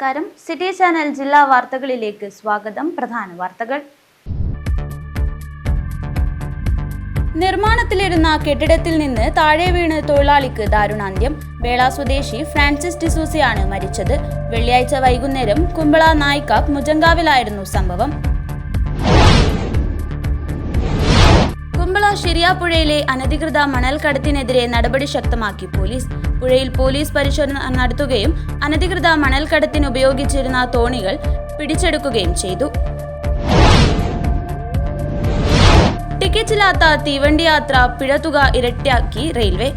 നമസ്കാരം. City channel ജില്ലാ വാർത്തകളിലേക്ക് സ്വാഗതം. പ്രധാന വാർത്തകൾ. നിർമ്മാണത്തിലിരുന്ന കെട്ടിടത്തിൽ നിന്ന് താഴെ വീണ് തൊഴിലാളിക്ക് ദാരുണാന്ത്യം. വേള സ്വദേശി ഫ്രാൻസിസ് ഡിസൂസയാണ് മരിച്ചത്. വെള്ളിയാഴ്ച വൈകുന്നേരം കുമ്പള നായിക്കാപ്പ് മുജങ്കാവിലായിരുന്നു സംഭവം. കുമ്പള ശിരിയാപ്പുഴയിലെ അനധികൃത മണൽ കടത്തിനെതിരെ നടപടി ശക്തമാക്കി പോലീസ്. പുഴയിൽ പോലീസ് പരിശോധന നടത്തുകയും അനധികൃത മണൽ കടത്തിന് ഉപയോഗിച്ചിരുന്ന തോണികൾ പിടിച്ചെടുക്കുകയും ചെയ്തു. ടിക്കറ്റില്ലാത്ത തീവണ്ടി യാത്ര പിഴത്തുക ഇരട്ടിയാക്കി റെയിൽവേ.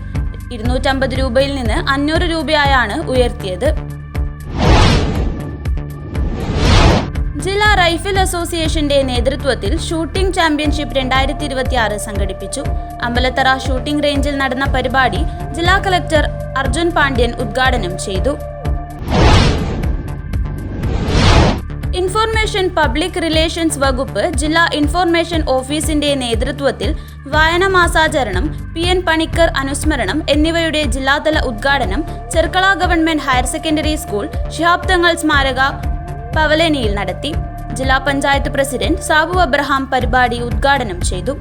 250 രൂപയിൽ നിന്ന് 500 രൂപയായാണ് ഉയർത്തിയത്. ജില്ലാ റൈഫിൾ അസോസിയേഷന്റെ നേതൃത്വത്തിൽ ഷൂട്ടിംഗ് ചാമ്പ്യൻഷിപ്പ് 2026 സംഘടിപ്പിച്ചു. അമ്പലത്തറ ഷൂട്ടിംഗ് റേഞ്ചിൽ നടന്ന പരിപാടി ജില്ലാ കളക്ടർ അർജുൻ പാണ്ഡ്യൻ ഉദ്ഘാടനം ചെയ്തു. ഇൻഫർമേഷൻ പബ്ലിക് റിലേഷൻസ് വകുപ്പ് ജില്ലാ ഇൻഫർമേഷൻ ഓഫീസിന്റെ നേതൃത്വത്തിൽ വായന മാസാചരണം, PN പണിക്കർ അനുസ്മരണം എന്നിവയുടെ ജില്ലാതല ഉദ്ഘാടനം Cherkala government higher secondary school Shihab Thangal സ്മാരക പവലിയനിൽ നടത്തി. ജില്ലാ പഞ്ചായത്ത് പ്രസിഡന്റ് സാബു അബ്രഹാം പരിപാടി ഉദ്ഘാടനം ചെയ്തു.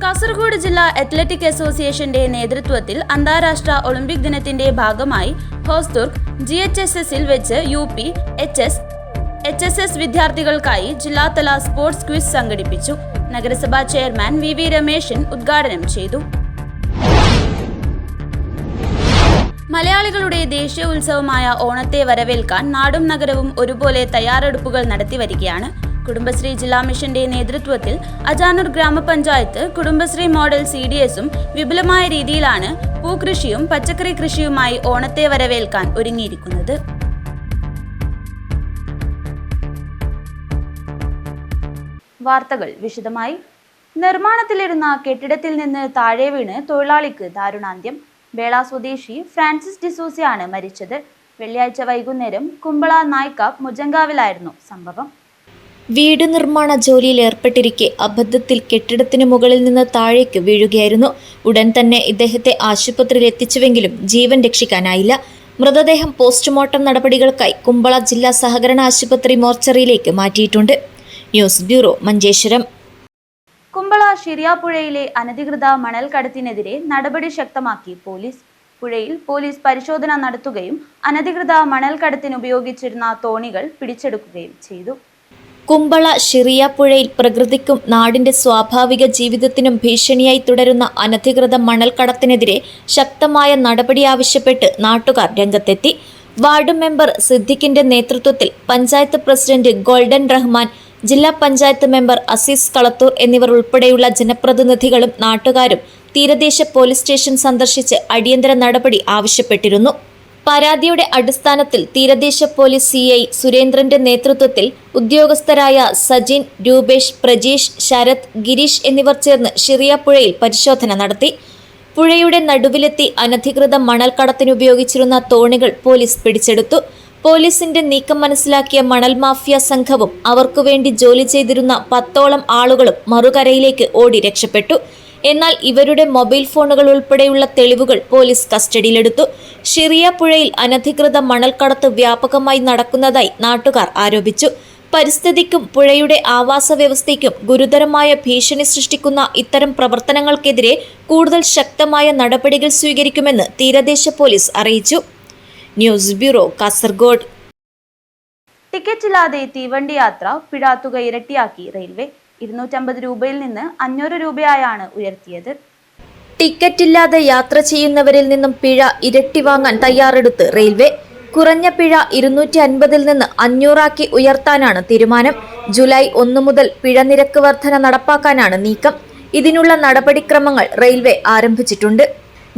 കാസർഗോഡ് ജില്ലാ അത്ലറ്റിക് അസോസിയേഷന്റെ നേതൃത്വത്തിൽ അന്താരാഷ്ട്ര ഒളിമ്പിക് ദിനത്തിന്റെ ഭാഗമായി ഹോസ്ദുർഗ് GHSSൽ വെച്ച് UP, HS, HSS വിദ്യാർത്ഥികൾക്കായി ജില്ലാതല സ്പോർട്സ് ക്വിസ് സംഘടിപ്പിച്ചു. നഗരസഭാ ചെയർമാൻ VV രമേശൻ ഉദ്ഘാടനം ചെയ്തു. മലയാളികളുടെ ദേശീയ ഉത്സവമായ ഓണത്തെ വരവേൽക്കാൻ നാടും നഗരവും ഒരുപോലെ തയ്യാറെടുപ്പുകൾ നടത്തി വരികയാണ്. കുടുംബശ്രീ ജില്ലാ മിഷന്റെ നേതൃത്വത്തിൽ അജാനൂർ ഗ്രാമപഞ്ചായത്ത് കുടുംബശ്രീ മോഡൽ CDSഉം വിപുലമായ രീതിയിലാണ് പൂക്കൃഷിയും പച്ചക്കറി കൃഷിയുമായി ഓണത്തെ വരവേൽക്കാൻ ഒരുങ്ങിയിരിക്കുന്നത്. വാർത്തകൾ വിശദമായി. നിർമ്മാണത്തിലിരുന്ന കെട്ടിടത്തിൽ നിന്ന് താഴെ വീണ് തൊഴിലാളിക്ക് ദാരുണാന്ത്യം. വേള സ്വദേശി ഫ്രാൻസിസ് ഡിസൂസയാണ് മരിച്ചത്. വെള്ളിയാഴ്ച വൈകുന്നേരം കുമ്പള നായിക്കാപ്പ് മുജങ്കാവിലായിരുന്നു സംഭവം. വീട് നിർമ്മാണ ജോലിയിൽ ഏർപ്പെട്ടിരിക്കെ അബദ്ധത്തിൽ കെട്ടിടത്തിന് മുകളിൽ നിന്ന് താഴേക്ക് വീഴുകയായിരുന്നു. ഉടൻ തന്നെ ഇദ്ദേഹത്തെ ആശുപത്രിയിൽ എത്തിച്ചുവെങ്കിലും ജീവൻ രക്ഷിക്കാനായില്ല. മൃതദേഹം പോസ്റ്റ്മോർട്ടം നടപടികൾക്കായി കുമ്പള ജില്ലാ സഹകരണ ആശുപത്രി മോർച്ചറിയിലേക്ക് മാറ്റിയിട്ടുണ്ട്. News bureau, Manjeshwaram. കുമ്പള ശിരിയാപ്പുഴയിലെ അനധികൃത മണൽ കടത്തിനെതിരെ നടപടി ശക്തമാക്കി പോലീസ്. പുഴയിൽ പോലീസ് പരിശോധന നടത്തുകയും അനധികൃത മണൽ കടത്തിന് ഉപയോഗിച്ചിരുന്ന തോണികൾ പിടിച്ചെടുക്കുകയും ചെയ്തു. കുമ്പള ശിരിയാപ്പുഴയിൽ പ്രകൃതിക്കും നാടിന്റെ സ്വാഭാവിക ജീവിതത്തിനും ഭീഷണിയായി തുടരുന്ന അനധികൃത മണൽ കടത്തിനെതിരെ ശക്തമായ നടപടി ആവശ്യപ്പെട്ട് നാട്ടുകാർ രംഗത്തെത്തി. വാർഡ് മെമ്പർ സിദ്ദിഖിന്റെ നേതൃത്വത്തിൽ പഞ്ചായത്ത് പ്രസിഡന്റ് ഗോൾഡൻ റഹ്മാൻ, ജില്ലാ പഞ്ചായത്ത് മെമ്പർ അസീസ് കളത്തൂർ എന്നിവർ ഉൾപ്പെടെയുള്ള ജനപ്രതിനിധികളും നാട്ടുകാരും തീരദേശ പോലീസ് സ്റ്റേഷൻ സന്ദർശിച്ച് അടിയന്തര നടപടി ആവശ്യപ്പെട്ടിരുന്നു. പരാതിയുടെ അടിസ്ഥാനത്തിൽ തീരദേശ പോലീസ് CI സുരേന്ദ്രന്റെ നേതൃത്വത്തിൽ ഉദ്യോഗസ്ഥരായ സജിൻ, രൂപേഷ്, പ്രജീഷ്, ശരത്, ഗിരീഷ് എന്നിവർ ചേർന്ന് ശിരിയാപ്പുഴയിൽ പരിശോധന നടത്തി. പുഴയുടെ നടുവിലെത്തി അനധികൃത മണൽ കടത്തിനുപയോഗിച്ചിരുന്ന തോണികൾ പോലീസ് പിടിച്ചെടുത്തു. പോലീസിന്റെ നീക്കം മനസ്സിലാക്കിയ മണൽ മാഫിയ സംഘവും അവർക്കുവേണ്ടി ജോലി ചെയ്തിരുന്ന 10ഓളം ആളുകളും മറുകരയിലേക്ക് ഓടി രക്ഷപ്പെട്ടു. എന്നാൽ ഇവരുടെ മൊബൈൽ ഫോണുകൾ ഉൾപ്പെടെയുള്ള തെളിവുകൾ പോലീസ് കസ്റ്റഡിയിലെടുത്തു. ശിരിയാപ്പുഴയിൽ അനധികൃത മണൽക്കടത്ത് വ്യാപകമായി നടക്കുന്നതായി നാട്ടുകാർ ആരോപിച്ചു. പരിസ്ഥിതിക്കും പുഴയുടെ ആവാസ വ്യവസ്ഥയ്ക്കും ഗുരുതരമായ ഭീഷണി സൃഷ്ടിക്കുന്ന ഇത്തരം പ്രവർത്തനങ്ങൾക്കെതിരെ കൂടുതൽ ശക്തമായ നടപടികൾ സ്വീകരിക്കുമെന്ന് തീരദേശ പോലീസ് അറിയിച്ചു. News bureau, Kasaragod. ടിക്കറ്റില്ലാതെ തീവണ്ടി യാത്ര പിഴത്തുക ഇരട്ടിയാക്കി റെയിൽവേ. 250 രൂപയിൽ നിന്ന് 500 രൂപയായാണ് ഉയർത്തിയത്. ടിക്കറ്റില്ലാതെ യാത്ര ചെയ്യുന്നവരിൽ നിന്നും പിഴ ഇരട്ടി വാങ്ങാൻ തയ്യാറെടുത്ത് റെയിൽവേ. കുറഞ്ഞ പിഴ 250 നിന്ന് 500 ഉയർത്താനാണ് തീരുമാനം. ജൂലൈ 1 മുതൽ പിഴ നിരക്ക് വർധന നടപ്പാക്കാനാണ് നീക്കം. ഇതിനുള്ള നടപടിക്രമങ്ങൾ റെയിൽവേ ആരംഭിച്ചിട്ടുണ്ട്.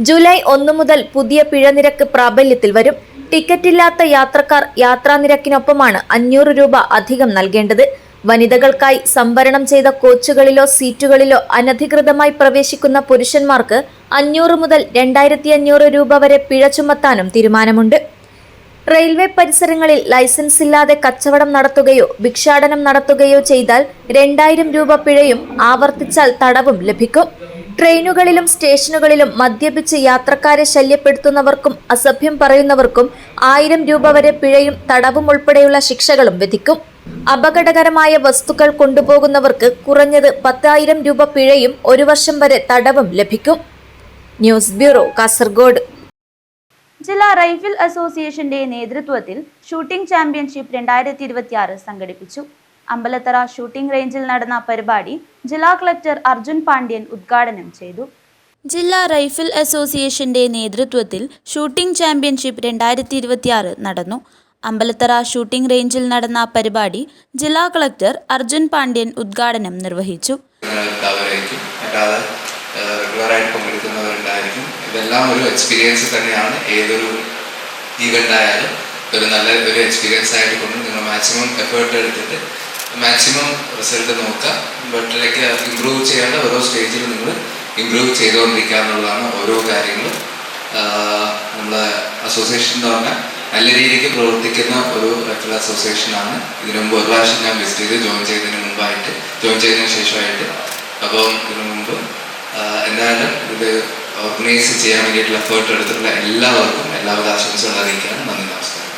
ജൂലൈ 1 മുതൽ പുതിയ പിഴ നിരക്ക് പ്രാബല്യത്തിൽ വരും. ടിക്കറ്റില്ലാത്ത യാത്രക്കാർ യാത്രാ നിരക്കിനൊപ്പമാണ് 500 രൂപ അധികം നൽകേണ്ടത്. വനിതകൾക്കായി സംവരണം ചെയ്ത കോച്ചുകളിലോ സീറ്റുകളിലോ അനധികൃതമായി പ്രവേശിക്കുന്ന പുരുഷന്മാർക്ക് 500 മുതൽ 2500 രൂപ വരെ പിഴ ചുമത്താനും തീരുമാനമുണ്ട്. റെയിൽവേ പരിസരങ്ങളിൽ ലൈസൻസ് ഇല്ലാതെ കച്ചവടം നടത്തുകയോ ഭിക്ഷാടനം നടത്തുകയോ ചെയ്താൽ 2000 രൂപ പിഴയും ആവർത്തിച്ചാൽ തടവും ലഭിക്കും. ട്രെയിനുകളിലും സ്റ്റേഷനുകളിലും മദ്യപിച്ച് യാത്രക്കാരെ ശല്യപ്പെടുത്തുന്നവർക്കും അസഭ്യം പറയുന്നവർക്കും 1000 രൂപ വരെ പിഴയും തടവും ഉൾപ്പെടെയുള്ള ശിക്ഷകളും വിധിക്കും. അപകടകരമായ വസ്തുക്കൾ കൊണ്ടുപോകുന്നവർക്ക് കുറഞ്ഞത് 10,000 രൂപ പിഴയും 1 വർഷം വരെ തടവും ലഭിക്കും. News bureau, Kasaragod. ജില്ലാ റൈഫിൾ അസോസിയേഷന്റെ നേതൃത്വത്തിൽ ഷൂട്ടിംഗ് ചാമ്പ്യൻഷിപ്പ് 2026 സംഘടിപ്പിച്ചു. അമ്പലത്തറ ഷൂട്ടിംഗ് റേഞ്ചിൽ നടന്ന പരിപാടി ജില്ലാ കളക്ടർ അർജുൻ പാണ്ഡ്യൻ ഉദ്ഘാടനം ചെയ്തു. ജില്ലാ റൈഫിൾ അസോസിയേഷന്റെ നേതൃത്വത്തിൽ ഷൂട്ടിംഗ് ചാമ്പ്യൻഷിപ്പ് 2026 നടന്നു. അമ്പലത്തറ ഷൂട്ടിംഗ് റേഞ്ചിൽ നടന്ന പരിപാടി ജില്ലാ കളക്ടർ അർജുൻ പാണ്ഡ്യൻ ഉദ്ഘാടനം നിർവഹിച്ചു. റെഗുലറായിട്ട് പങ്കെടുക്കുന്നവരുണ്ടായിരിക്കും. ഇതെല്ലാം ഒരു എക്സ്പീരിയൻസ് തന്നെയാണ്. ഏതൊരു ഈവൻ്റ് ആയാലും ഒരു എക്സ്പീരിയൻസ് ആയിട്ട് കൊണ്ട് നിങ്ങൾ മാക്സിമം എഫേർട്ട് എടുത്തിട്ട് മാക്സിമം റിസൾട്ട് നോക്കുക. ബട്ടിലേക്ക് ഇമ്പ്രൂവ് ചെയ്യേണ്ട ഓരോ സ്റ്റേജിൽ നിങ്ങൾ ഇമ്പ്രൂവ് ചെയ്തുകൊണ്ടിരിക്കുക എന്നുള്ളതാണ് ഓരോ കാര്യങ്ങളും. നമ്മളെ അസോസിയേഷൻ എന്ന് പറഞ്ഞാൽ നല്ല രീതിക്ക് പ്രവർത്തിക്കുന്ന ഒരു റൈഫിൾ അസോസിയേഷനാണ്. ഇതിനു മുമ്പ് ഒരു പ്രാവശ്യം ഞാൻ വിസിറ്റ് ചെയ്ത് ജോയിൻ ചെയ്തതിന് ശേഷമായിട്ട്. അപ്പം ഇതിനു മുമ്പ് എന്തായാലും ഇത് ഓർഗനൈസ് ചെയ്യാൻ വേണ്ടിയിട്ടുള്ള എഫേർട്ട് എടുത്തിട്ടുള്ള എല്ലാവർക്കും എല്ലാവിധ ആശംസകളും അറിയിക്കുകയാണ്. നന്ദി, നമസ്കാരം.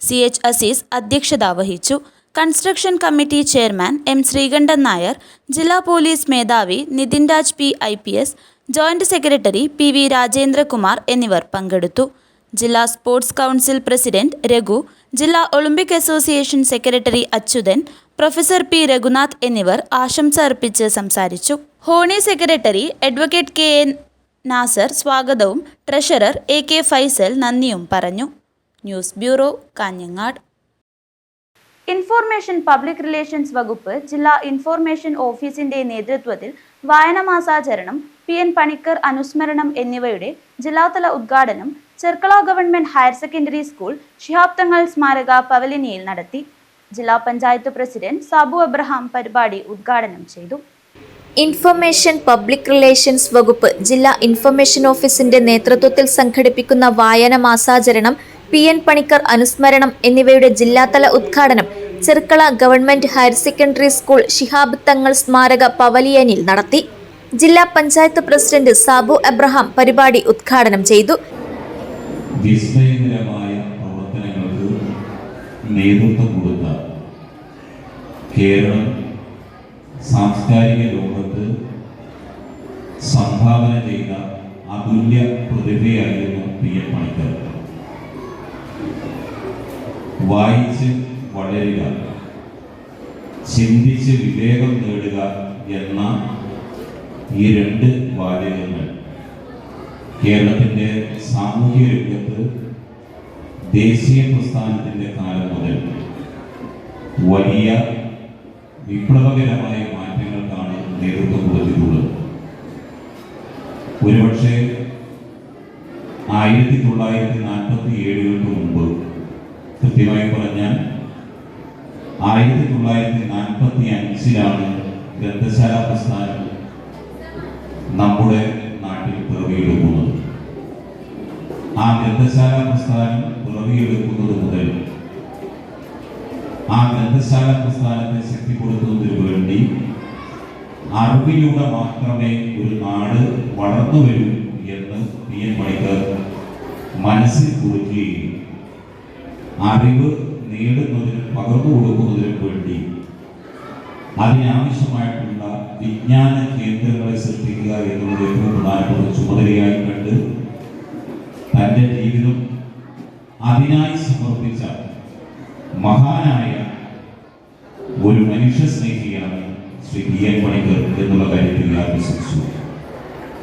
CH അസീസ് അധ്യക്ഷത വഹിച്ചു. Construction committee chairman M. Sreekantan Nair, ജില്ലാ പോലീസ് മേധാവി Nitin Raj P. IPS, joint secretary PV Rajendrakumar എന്നിവർ പങ്കെടുത്തു. ജില്ലാ സ്പോർട്സ് കൗൺസിൽ പ്രസിഡന്റ് രഘു, ജില്ലാ Olympic association secretary Achuthan, professor P. Raghunath എന്നിവർ ആശംസ അർപ്പിച്ച് സംസാരിച്ചു. Hony secretary advocate KN Nasar സ്വാഗതവും ട്രഷറർ AK ഫൈസൽ നന്ദിയും പറഞ്ഞു. News bureau, Kanhangad. Information public relations വകുപ്പ് ജില്ലാ ഇൻഫോർമേഷൻ ഓഫീസിന്റെ നേതൃത്വത്തിൽ വായന മാസാചരണം, PN പണിക്കർ അനുസ്മരണം എന്നിവയുടെ ജില്ലാതല ഉദ്ഘാടനം Cherkala government higher secondary school Shihab Thangal സ്മാരക പവലിയനിൽ നടത്തി. ജില്ലാ പഞ്ചായത്ത് പ്രസിഡന്റ് സാബു അബ്രഹാം പരിപാടി ഉദ്ഘാടനം ചെയ്തു. ഇൻഫർമേഷൻ പബ്ലിക് റിലേഷൻസ് വകുപ്പ് ജില്ലാ ഇൻഫർമേഷൻ ഓഫീസിന്റെ നേതൃത്വത്തിൽ സംഘടിപ്പിക്കുന്ന വായന മാസാചരണം, PN പണിക്കർ അനുസ്മരണം എന്നിവയുടെ ജില്ലാതല ഉദ്ഘാടനം Cherkala government higher secondary school Shihab Thangal സ്മാരക പവലിയനിൽ നടത്തി. ജില്ലാ പഞ്ചായത്ത് പ്രസിഡന്റ് സാബു അബ്രഹാം പരിപാടി ഉദ്ഘാടനം ചെയ്തു. വിസ്മയകരമായ പ്രവർത്തനങ്ങൾക്ക് നേതൃത്വം കൊടുത്ത കേരളം സാംസ്കാരിക ലോകത്ത് സംഭാവന ചെയ്ത അതുല്യ പ്രതിഭയായിരുന്നു PN പണിക്കർ. വായിച്ച് വളരുക, ചിന്തിച്ച് വിവേകം നേടുക എന്ന ഈ 2 വാചകങ്ങൾ കേരളത്തിൻ്റെ സാമൂഹ്യ രംഗത്ത് ദേശീയ പ്രസ്ഥാനത്തിൻ്റെ കാലം മുതൽ വലിയ വിപ്ലവകരമായ മാറ്റങ്ങൾക്കാണ് നേതൃത്വം കൊടുത്തിട്ടുള്ളത്. ഒരുപക്ഷെ 1947 മുമ്പ്, കൃത്യമായി പറഞ്ഞാൽ 1945 ഗ്രന്ഥശാല പ്രസ്ഥാനം നമ്മുടെ നാട്ടിൽ പിറവിയെടുക്കുന്നത്. ആ ഗ്രന്ഥശാല പ്രസ്ഥാനം പിറവിയെടുക്കുന്നത് മുതൽ ആ ഗ്രന്ഥശാല പ്രസ്ഥാനത്തെ ശക്തിപ്പെടുത്തുന്നതിന് വേണ്ടി അറിവിലൂടെ മാത്രമേ ഒരു നാട് വളർന്നു വരൂ എന്ന് PN പണിക്കർ മനസ്സിൽ കുറിക്കുകയും അറിവ് നേടുന്നതിനും പകർന്നു കൊടുക്കുന്നതിനും വേണ്ടി അതിനാവശ്യമായിട്ടുള്ള വിജ്ഞാന കേന്ദ്രങ്ങളെ സൃഷ്ടിക്കുക എന്നുള്ളത് ഏറ്റവും പ്രധാനപ്പെട്ട ചുമതലയായി കണ്ട് തൻ്റെ ജീവിതം അതിനായി സമർപ്പിച്ച മഹാനായ ഒരു മനുഷ്യ സ്നേഹിയാണ് ശ്രീ PN പണിക്കർ എന്നുള്ള കാര്യത്തിൽ ആവിശ്വസിച്ചു.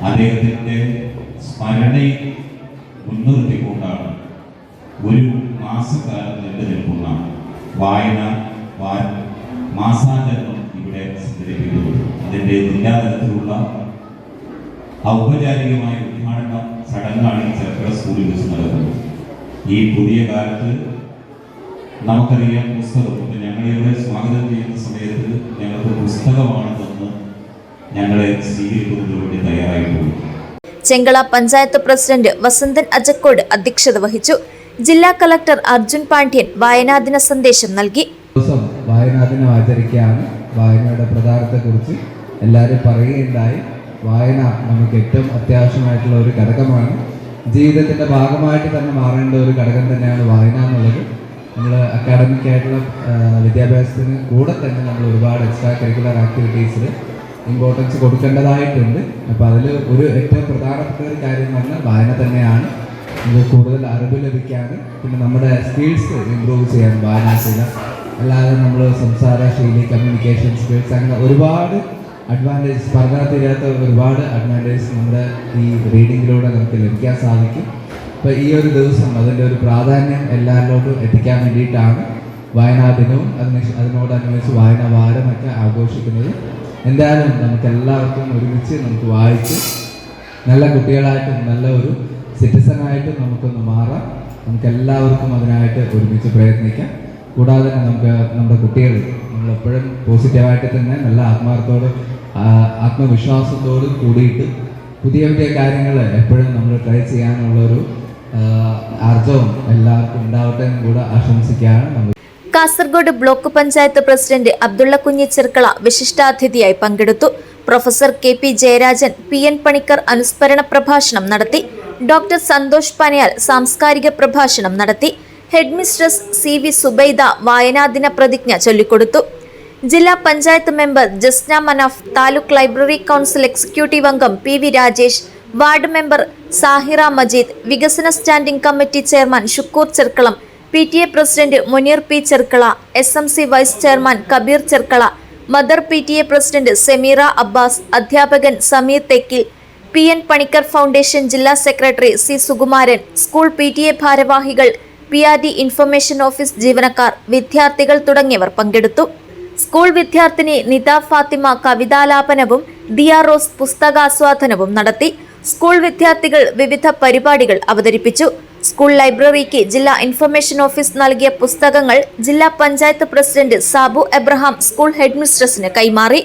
അദ്ദേഹത്തിൻ്റെ സ്മരണയെ മുൻനിർത്തിക്കൊണ്ടാണ് ഒരു മാസക്കാലം നീണ്ടു നിൽക്കുന്ന വായന മാസാചരണം ഇവിടെ സംഘടിപ്പിക്കുന്നു. അതിൻ്റെ ജില്ലാതലത്തിലുള്ള ഔപചാരികമായ ഉദ്ഘാടന ചടങ്ങാണ് ഈ ചെർക്കള സ്കൂളിൽ വെച്ച് നടക്കുന്നത്. ഈ പുതിയ കാലത്ത് നമുക്കറിയാം, പുസ്തകം ഞങ്ങളിവിടെ സ്വാഗതം ചെയ്യുന്ന സമയത്ത് ഞങ്ങൾക്ക് പുസ്തകമാണ് തന്ന് ഞങ്ങളെ സ്വീകരിക്കുന്നതിന് വേണ്ടി തയ്യാറായിട്ടുണ്ട്. ചെങ്കള പഞ്ചായത്ത് പ്രസിഡന്റ് വസന്തൻ അജക്കോട് അധ്യക്ഷത വഹിച്ചു. ജില്ലാ കളക്ടർ അർജുൻ പാണ്ഡ്യൻ വായനാദിന സന്ദേശം നൽകി. വായനാദിനം ആചരിക്കുകയാണ്. വായനയുടെ പ്രധാനത്തെക്കുറിച്ച് എല്ലാവരും പറയുകയുണ്ടായി. വായന നമുക്ക് ഏറ്റവും അത്യാവശ്യമായിട്ടുള്ള ഒരു ഘടകമാണ്. ജീവിതത്തിൻ്റെ ഭാഗമായിട്ട് തന്നെ മാറേണ്ട ഒരു ഘടകം തന്നെയാണ് വായന എന്നുള്ളത്. നമ്മൾ അക്കാഡമിക് ആയിട്ടുള്ള വിദ്യാഭ്യാസത്തിന് കൂടെ തന്നെ നമ്മൾ ഒരുപാട് എക്സ്ട്രാ കരിക്കുലർ ആക്ടിവിറ്റീസിൽ ഇമ്പോർട്ടൻസ് കൊടുക്കേണ്ടതായിട്ടുണ്ട്. അപ്പോൾ അതിൽ ഒരു ഏറ്റവും പ്രധാനപ്പെട്ട ഒരു കാര്യം എന്ന് പറഞ്ഞാൽ വായന തന്നെയാണ്. നമുക്ക് കൂടുതൽ അറിവ് ലഭിക്കാനും പിന്നെ നമ്മുടെ സ്കിൽസ് ഇമ്പ്രൂവ് ചെയ്യാൻ വായനാശീലം, അല്ലാതെ നമ്മൾ സംസാര ശൈലി, കമ്മ്യൂണിക്കേഷൻ സ്കിൽസ്, അങ്ങനെ ഒരുപാട് അഡ്വാൻറ്റേജ്, പറഞ്ഞാൽ തീരാത്ത ഒരുപാട് അഡ്വാൻറ്റേജ് നമ്മുടെ ഈ റീഡിങ്ങിലൂടെ നമുക്ക് ലഭിക്കാൻ സാധിക്കും. അപ്പോൾ ഈ ഒരു ദിവസം അതിൻ്റെ ഒരു പ്രാധാന്യം എല്ലാവരിലോട്ടും എത്തിക്കാൻ വേണ്ടിയിട്ടാണ് വായനാ ദിനവും അതിനോടനുബന്ധിച്ച് വായനാ വാരമൊക്കെ ആഘോഷിക്കുന്നത്. എന്തായാലും നമുക്ക് എല്ലാവർക്കും ഒരുമിച്ച് നമുക്ക് വായിച്ച് നല്ല കുട്ടികളായിട്ടും നല്ല ഒരു സിറ്റിസണായിട്ടും നമുക്കൊന്ന് മാറാം. നമുക്ക് എല്ലാവർക്കും അതിനായിട്ട് ഒരുമിച്ച് പ്രയത്നിക്കാം. കൂടാതെ തന്നെ നമുക്ക് നമ്മുടെ കുട്ടികൾ നമ്മളെപ്പോഴും പോസിറ്റീവായിട്ട് തന്നെ നല്ല ആത്മവിശ്വാസത്തോടും കൂടിയിട്ട് പുതിയ പുതിയ കാര്യങ്ങൾ എപ്പോഴും നമ്മൾ ട്രൈ ചെയ്യാനുള്ളൊരു ആർജവും എല്ലാവർക്കും ഉണ്ടാവട്ടെ എന്ന് കൂടെ ആശംസിക്കുകയാണ്. നമ്മൾ കാസർഗോഡ് ബ്ലോക്ക് പഞ്ചായത്ത് പ്രസിഡന്റ് അബ്ദുള്ള കുഞ്ഞി ചെർക്കള വിശിഷ്ടാതിഥിയായി പങ്കെടുത്തു. Professor KP Jayarajan, PN Panicker അനുസ്മരണ പ്രഭാഷണം നടത്തി. ഡോക്ടർ സന്തോഷ് പനയാൽ സാംസ്കാരിക പ്രഭാഷണം നടത്തി. ഹെഡ് മിസ്ട്രസ് CV സുബൈദ വായനാദിന പ്രതിജ്ഞ ചൊല്ലിക്കൊടുത്തു. ജില്ലാ panchayat member Jasna Manaf, taluk library council executive അംഗം PV Rajesh, ward member Sahira Majeed, വികസന standing committee chairman Shukoor Cherkalam, PTA president Muneer P Cherkala, SMC vice chairman Kabeer Cherkala, mother PTA president Sameera Abbas, അധ്യാപകൻ സമീർ തെക്കിൽ, PN പണിക്കർ ഫൗണ്ടേഷൻ ജില്ലാ secretary C Sukumaran, school PTA ഭാരവാഹികൾ, PRD ഇൻഫർമേഷൻ ഓഫീസ് ജീവനക്കാർ, വിദ്യാർത്ഥികൾ തുടങ്ങിയവർ പങ്കെടുത്തു. സ്കൂൾ വിദ്യാർത്ഥിനി നിത ഫാത്തിമ കവിതാലാപനവും ദിയ റോസ് പുസ്തകാസ്വാദനവും നടത്തി. സ്കൂൾ വിദ്യാർത്ഥികൾ വിവിധ പരിപാടികൾ അവതരിപ്പിച്ചു. സ്കൂൾ ലൈബ്രറിക്ക് ജില്ലാ ഇൻഫർമേഷൻ ഓഫീസ് നൽകിയ പുസ്തകങ്ങൾ ജില്ലാ panchayat president Sabu Abraham school head മിസ്ട്രസിന് കൈമാറി.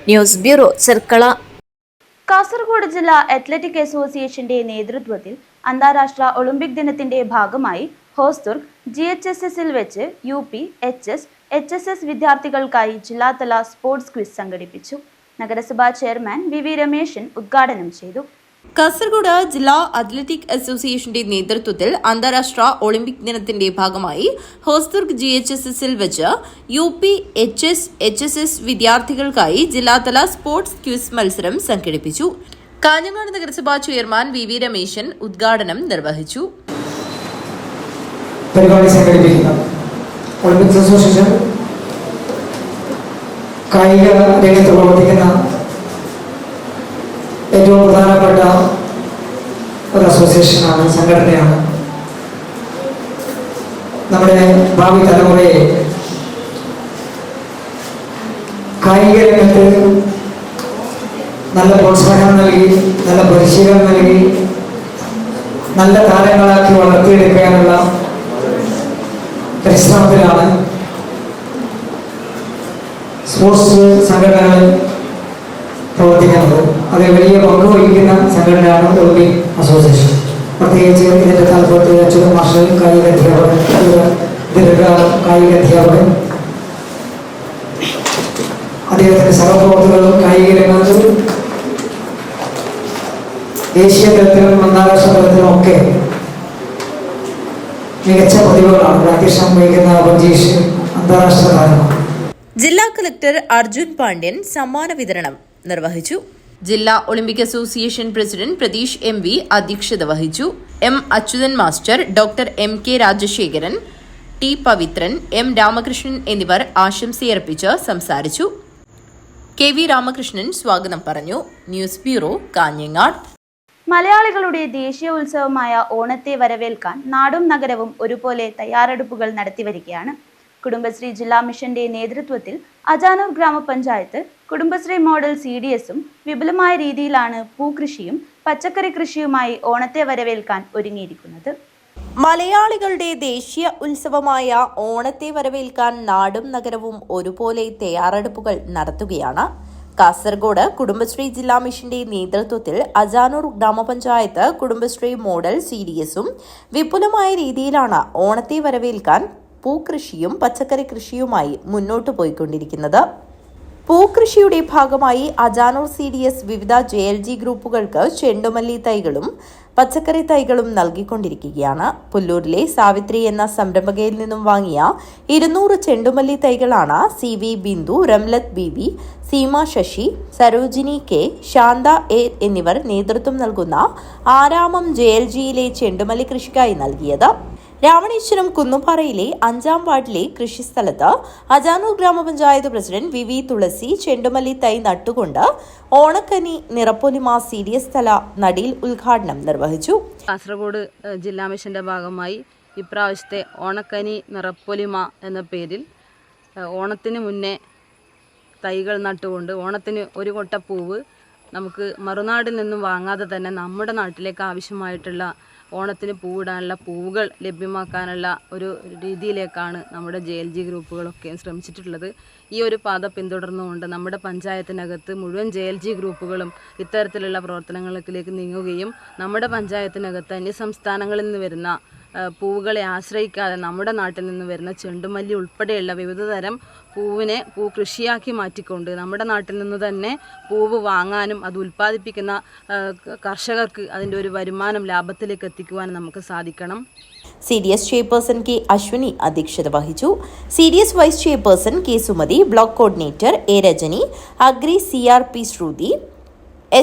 News bureau, Cherkala. കാസർഗോഡ് ജില്ലാ അത്ലറ്റിക് അസോസിയേഷന്റെ നേതൃത്വത്തിൽ അന്താരാഷ്ട്ര ഒളിമ്പിക് ദിനത്തിന്റെ ഭാഗമായി ഹോസ്ദുർഗ് GHSSൽ വെച്ച് UP, HS, HSS വിദ്യാർത്ഥികൾക്കായി ജില്ലാതല സ്പോർട്സ് ക്വിസ് സംഘടിപ്പിച്ചു. നഗരസഭാ ചെയർമാൻ VV രമേശൻ ഉദ്ഘാടനം ചെയ്തു. കാസർഗോഡ് ജില്ലാ അത്ലറ്റിക് അസോസിയേഷന്റെ നേതൃത്വത്തിൽ അന്താരാഷ്ട്ര ഒളിമ്പിക് ദിനത്തിന്റെ ഭാഗമായി ഹോസ്ദുർഗ് GHSSൽ വെച്ച് UP, HS, HSS വിദ്യാർത്ഥികൾക്കായി ജില്ലാതല സ്പോർട്സ് ക്വിസ് മത്സരം സംഘടിപ്പിച്ചു. കാഞ്ഞങ്ങാട് നഗരസഭാ ചെയർമാൻ VV രമേശൻ ഉദ്ഘാടനം നിർവഹിച്ചു. പരിപാടി സംഘടിപ്പിക്കുന്ന ഒളിമ്പിക്സ് അസോസിയേഷൻ കായിക രംഗത്ത് പ്രവർത്തിക്കുന്ന ഏറ്റവും പ്രധാനപ്പെട്ട ഒരു അസോസിയേഷനാണ്, സംഘടനയാണ്. നമ്മുടെ ഭാവി തലമുറയെ കായിക രംഗത്ത് നല്ല പ്രോത്സാഹനം നൽകി, നല്ല പരിശീലനം നൽകി, നല്ല താരങ്ങളാക്കി വളർത്തിയെടുക്കാനുള്ള പരിശ്രമത്തിലാണ് സ്പോർട്സ് സംഘടനകൾ പ്രവർത്തിക്കുന്നത്. അതിൽ വലിയ പങ്ക് വഹിക്കുന്ന സംഘടനയാണ് ഒളിമ്പിക് അസോസിയേഷൻ. പ്രത്യേകിച്ച് ഇതിൻ്റെ താല്പര്യത്തിൽ അച്യുത മാസ്റ്റർ കായിക അധ്യാപകൻ, ദീർഘകാലം കായിക അധ്യാപകൻ, അദ്ദേഹത്തിൻ്റെ സഹപ്രവർത്തകരും കായിക രംഗത്തും ദേശീയ തലത്തിലും അന്താരാഷ്ട്ര തലത്തിലും ഒക്കെ മികച്ച പ്രതിഭകളാണ്. അധ്യക്ഷം വഹിക്കുന്ന അഭിജീഷ് അന്താരാഷ്ട്ര താരമാണ്. ജില്ലാ കളക്ടർ അർജുൻ പാണ്ഡ്യൻ സമ്മാന വിതരണം നിർവഹിച്ചു. ജില്ലാ Olympic association president Pratheesh MV അധ്യക്ഷത വഹിച്ചു. M Achuthan master, doctor MK Rajasekharan, T Pavithran, M Ramakrishnan എന്നിവർ ആശംസയർപ്പിച്ച് സംസാരിച്ചു. KV രാമകൃഷ്ണൻ സ്വാഗതം പറഞ്ഞു. News bureau, Kanhangad. മലയാളികളുടെ ദേശീയ ഉത്സവമായ ഓണത്തെ വരവേൽക്കാൻ നാടും നഗരവും ഒരുപോലെ തയ്യാറെടുപ്പുകൾ നടത്തിവരികയാണ്. കുടുംബശ്രീ ജില്ലാ മിഷന്റെ നേതൃത്വത്തിൽ അജാനൂർ ഗ്രാമപഞ്ചായത്ത് കുടുംബശ്രീ മോഡൽ CDSഉം വിപുലമായ രീതിയിലാണ് പൂക്കൃഷിയും പച്ചക്കറി കൃഷിയുമായി ഓണത്തെ വരവേൽക്കാൻ ഒരുങ്ങിയിരിക്കുന്നത്. മലയാളികളുടെ ദേശീയ ഉത്സവമായ ഓണത്തെ വരവേൽക്കാൻ നാടും നഗരവും ഒരുപോലെ തയ്യാറെടുപ്പുകൾ നടത്തുകയാണ്. കാസർഗോഡ് കുടുംബശ്രീ ജില്ലാ മിഷന്റെ നേതൃത്വത്തിൽ അജാനൂർ ഗ്രാമപഞ്ചായത്ത് കുടുംബശ്രീ മോഡൽ CDSഉം വിപുലമായ രീതിയിലാണ് ഓണത്തെ വരവേൽക്കാൻ പൂക്കൃഷിയും പച്ചക്കറി കൃഷിയുമായി മുന്നോട്ടു പോയിക്കൊണ്ടിരിക്കുന്നത്. പൂക്കൃഷിയുടെ ഭാഗമായി അജാനൂർ CDS വിവിധ JLG ഗ്രൂപ്പുകൾക്ക് ചെണ്ടുമല്ലി തൈകളും പച്ചക്കറി തൈകളും നൽകിക്കൊണ്ടിരിക്കുകയാണ്. പുല്ലൂരിലെ സാവിത്രി എന്ന സംരംഭകയിൽ നിന്നും വാങ്ങിയ 200 ചെണ്ടുമല്ലി തൈകളാണ് CV Bindu, രംലത്ത് BB, Seema Sasi, Sarojini K, Shantha A എന്നിവർ നേതൃത്വം നൽകുന്ന ആരാമം JLGയിലെ ചെണ്ടുമല്ലി കൃഷിക്കായി നൽകിയത്. രാവണേശ്വരം കുന്നുപാറയിലെ 5-ാം വാർഡിലെ കൃഷിസ്ഥലത്ത് അജാനൂർ ഗ്രാമപഞ്ചായത്ത് പ്രസിഡന്റ് VV തുളസി ചെണ്ടുമല്ലി തൈ നട്ടുകൊണ്ട് ഓണക്കനി നിറപ്പൊലിമ CDS തല നടീൽ ഉദ്ഘാടനം നിർവഹിച്ചു. കാസർഗോഡ് ജില്ലാ മിഷന്റെ ഭാഗമായി ഇപ്രാവശ്യത്തെ ഓണക്കനി നിറപ്പൊലിമ എന്ന പേരിൽ ഓണത്തിന് മുന്നേ തൈകൾ നട്ടുകൊണ്ട് ഓണത്തിന് ഒരു കൊട്ട പൂവ് നമുക്ക് മറുനാടിൽ നിന്നും വാങ്ങാതെ തന്നെ നമ്മുടെ നാട്ടിലേക്ക് ആവശ്യമായിട്ടുള്ള ഓണത്തിന് പൂവിടാനുള്ള പൂവുകൾ ലഭ്യമാക്കാനുള്ള ഒരു രീതിയിലേക്കാണ് നമ്മുടെ JLG ഗ്രൂപ്പുകളൊക്കെ ശ്രമിച്ചിട്ടുള്ളത്. ഈ ഒരു പാത പിന്തുടർന്നുകൊണ്ട് നമ്മുടെ പഞ്ചായത്തിനകത്ത് മുഴുവൻ JLG ഗ്രൂപ്പുകളും ഇത്തരത്തിലുള്ള പ്രവർത്തനങ്ങളിലേക്ക് നീങ്ങുകയും നമ്മുടെ പഞ്ചായത്തിനകത്ത് അന്യസംസ്ഥാനങ്ങളിൽ നിന്ന് വരുന്ന പൂവുകളെ ആശ്രയിക്കാതെ നമ്മുടെ നാട്ടിൽ നിന്ന് വരുന്ന ചെണ്ടുമല്ലി ഉൾപ്പെടെയുള്ള വിവിധ തരം പൂ കൃഷിയാക്കി മാറ്റിക്കൊണ്ട് നമ്മുടെ നാട്ടിൽ നിന്ന് തന്നെ പൂവ് വാങ്ങാനും അത് ഉൽപ്പാദിപ്പിക്കുന്ന കർഷകർക്ക് അതിൻ്റെ ഒരു വരുമാനം ലാഭത്തിലേക്ക് എത്തിക്കുവാനും നമുക്ക് സാധിക്കണം. CDS ചെയർപേഴ്സൺ K അശ്വിനി അധ്യക്ഷത വഹിച്ചു. CDS vice chairperson K Sumathi, block coordinator A Rajani, agri CRP Sruthi,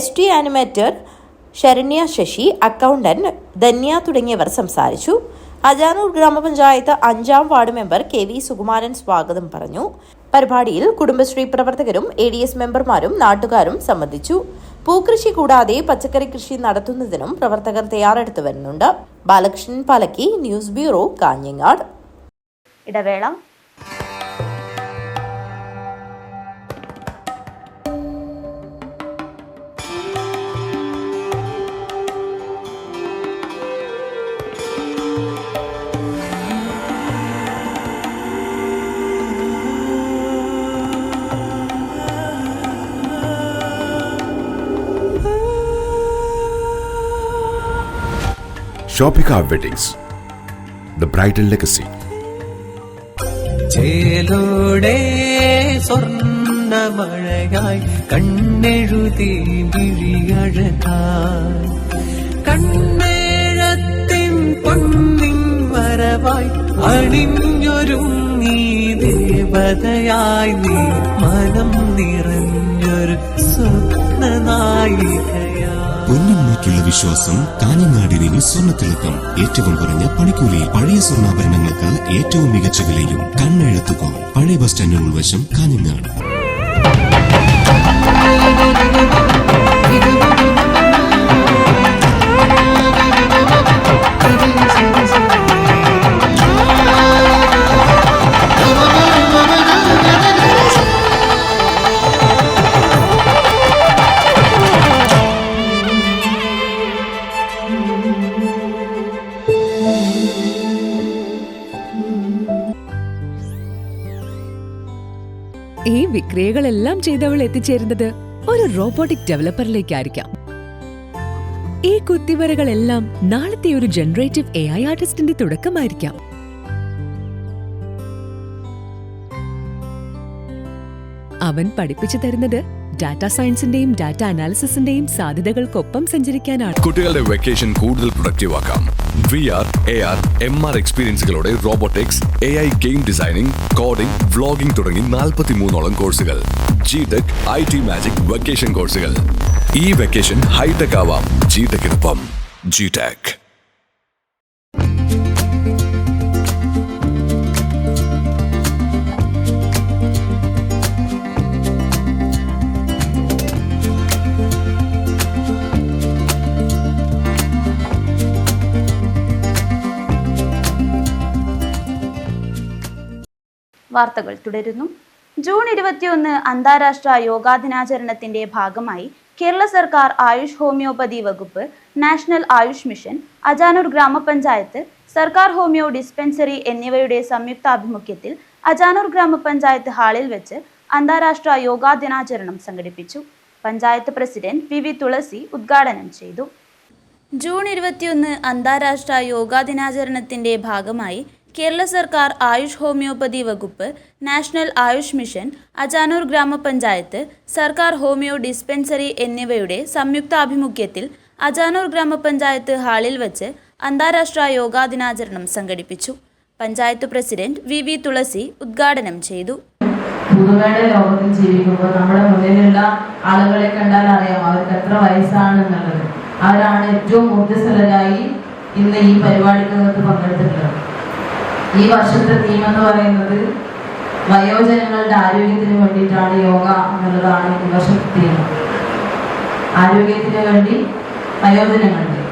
ST animator Saranya Sasi, accountant Dhanya തുടങ്ങിയവർ സംസാരിച്ചു. അജാനൂർ ഗ്രാമപഞ്ചായത്ത് 5-ാം വാർഡ് മെമ്പർ KV സുകുമാരൻ സ്വാഗതം പറഞ്ഞു. പരിപാടിയിൽ കുടുംബശ്രീ പ്രവർത്തകരും ADS മെമ്പർമാരും നാട്ടുകാരും സംബന്ധിച്ചു. പൂക്കൃഷി കൂടാതെ പച്ചക്കറി കൃഷി നടത്തുന്നതിനും പ്രവർത്തകർ തയ്യാറെടുത്തു വരുന്നുണ്ട്. Balakrishnan Palakki, news bureau, Kanhangad. ഇടവേള. Shopika Weddings, the bridal legacy. ചേലോടെ സ്വർണ്ണമഴയായി കണ്ണെഴുതി വിഴിയഴകായി കണ്ണേഴത്തിൻ പൊന്നിൻ വരവായി അണിഞ്ഞൊരുങ്ങി ദേവതയായി നീ മനം നിറഞ്ഞൊരു സ്വപ്നനായികയായി. പൊന്നിന്മേറ്റുള്ള വിശ്വാസം കാഞ്ഞങ്ങാടിന് സ്വർണ്ണത്തിളക്കം. ഏറ്റവും കുറഞ്ഞ പണിക്കൂലിയിൽ പഴയ സ്വർണ്ണാഭരണങ്ങൾക്ക് ഏറ്റവും മികച്ച വിലയും കണ്ണെഴുത്തുകോ. പഴയ ബസ് സ്റ്റാൻഡിന് ഉൾവശം, കാഞ്ഞങ്ങാട്. ഈ വിക്രിയകളെല്ലാം ചെയ്തവൾ എത്തിച്ചേരുന്നത് ഒരു റോബോട്ടിക് ഡെവലപ്പറിലേക്കായിരിക്കാം. ഈ കുത്തിവരകളെല്ലാം നാളത്തെ ഒരു ജനറേറ്റീവ് AI ആർട്ടിസ്റ്റിന്റെ തുടക്കമായിരിക്കാം. അവൻ പഠിപ്പിച്ചു തരുന്നത് ഡാറ്റാ സയൻസിന്റെയും ഡാറ്റ അനാലിസിസിന്റെയും സാധ്യതകൾക്കൊപ്പം സഞ്ചരിക്കാനാണ്. കുട്ടികളുടെ വെക്കേഷൻ കൂടുതൽ പ്രൊഡക്റ്റീവ് ആക്കാം. VR, AR, MR എക്സ്പീരിയൻസുകളോടെ robotics, AI game designing, coding, vlogging തുടങ്ങി 43ഓളം കോഴ്സുകൾ. GTech, IT മാജിക് വെക്കേഷൻ കോഴ്സുകൾ. ഈ വെക്കേഷൻ ഹൈടെക് ആവാം GTechനൊപ്പം. GTech. വാർത്തകൾ തുടരുന്നു. ജൂൺ 21 അന്താരാഷ്ട്ര യോഗാ ദിനാചരണത്തിന്റെ ഭാഗമായി കേരള സർക്കാർ ആയുഷ് ഹോമിയോപ്പതി വകുപ്പ്, നാഷണൽ ആയുഷ് മിഷൻ, അജാനൂർ ഗ്രാമപഞ്ചായത്ത്, സർക്കാർ ഹോമിയോ ഡിസ്പെൻസറി എന്നിവയുടെ സംയുക്താഭിമുഖ്യത്തിൽ അജാനൂർ ഗ്രാമപഞ്ചായത്ത് ഹാളിൽ വെച്ച് അന്താരാഷ്ട്ര യോഗാ ദിനാചരണം സംഘടിപ്പിച്ചു. പഞ്ചായത്ത് പ്രസിഡന്റ് VV തുളസി ഉദ്ഘാടനം ചെയ്തു. ജൂൺ 21 അന്താരാഷ്ട്ര യോഗാ ദിനാചരണത്തിന്റെ ഭാഗമായി കേരള സർക്കാർ ആയുഷ് ഹോമിയോപ്പതി വകുപ്പ്, നാഷണൽ ആയുഷ് മിഷൻ, അജാനൂർ ഗ്രാമപഞ്ചായത്ത്, സർക്കാർ ഹോമിയോ ഡിസ്പെൻസറി എന്നിവയുടെ സംയുക്താഭിമുഖ്യത്തിൽ അജാനൂർ ഗ്രാമപഞ്ചായത്ത് ഹാളിൽ വച്ച് അന്താരാഷ്ട്ര യോഗാ ദിനാചരണം സംഘടിപ്പിച്ചു. പഞ്ചായത്ത് പ്രസിഡന്റ് വി തുളസി ഉദ്ഘാടനം ചെയ്തു. പുതുമയുടെ ലോകത്തിൽ ജീവിക്കുമ്പോൾ നമ്മുടെ മുന്നിലുള്ള ആളുകളെ കണ്ടാൽ അറിയാം അവർക്ക് എത്ര വയസ്സാണെന്നുള്ളത്. അവരാണ് ഏറ്റവും ഊർജ്ജസ്വലരായി ഇന്ന് ഈ പരിപാടിക്കകത്ത് പങ്കെടുത്തിട്ടുള്ളത്. ഈ വർഷത്തെ തീം എന്ന് പറയുന്നത് വയോജനങ്ങളുടെ ആരോഗ്യത്തിന് വേണ്ടിയിട്ടാണ് യോഗ എന്നുള്ളതാണ് ഈ വർഷത്തെ തീം. ആരോഗ്യത്തിന് വേണ്ടി വയോജനങ്ങളുടെ.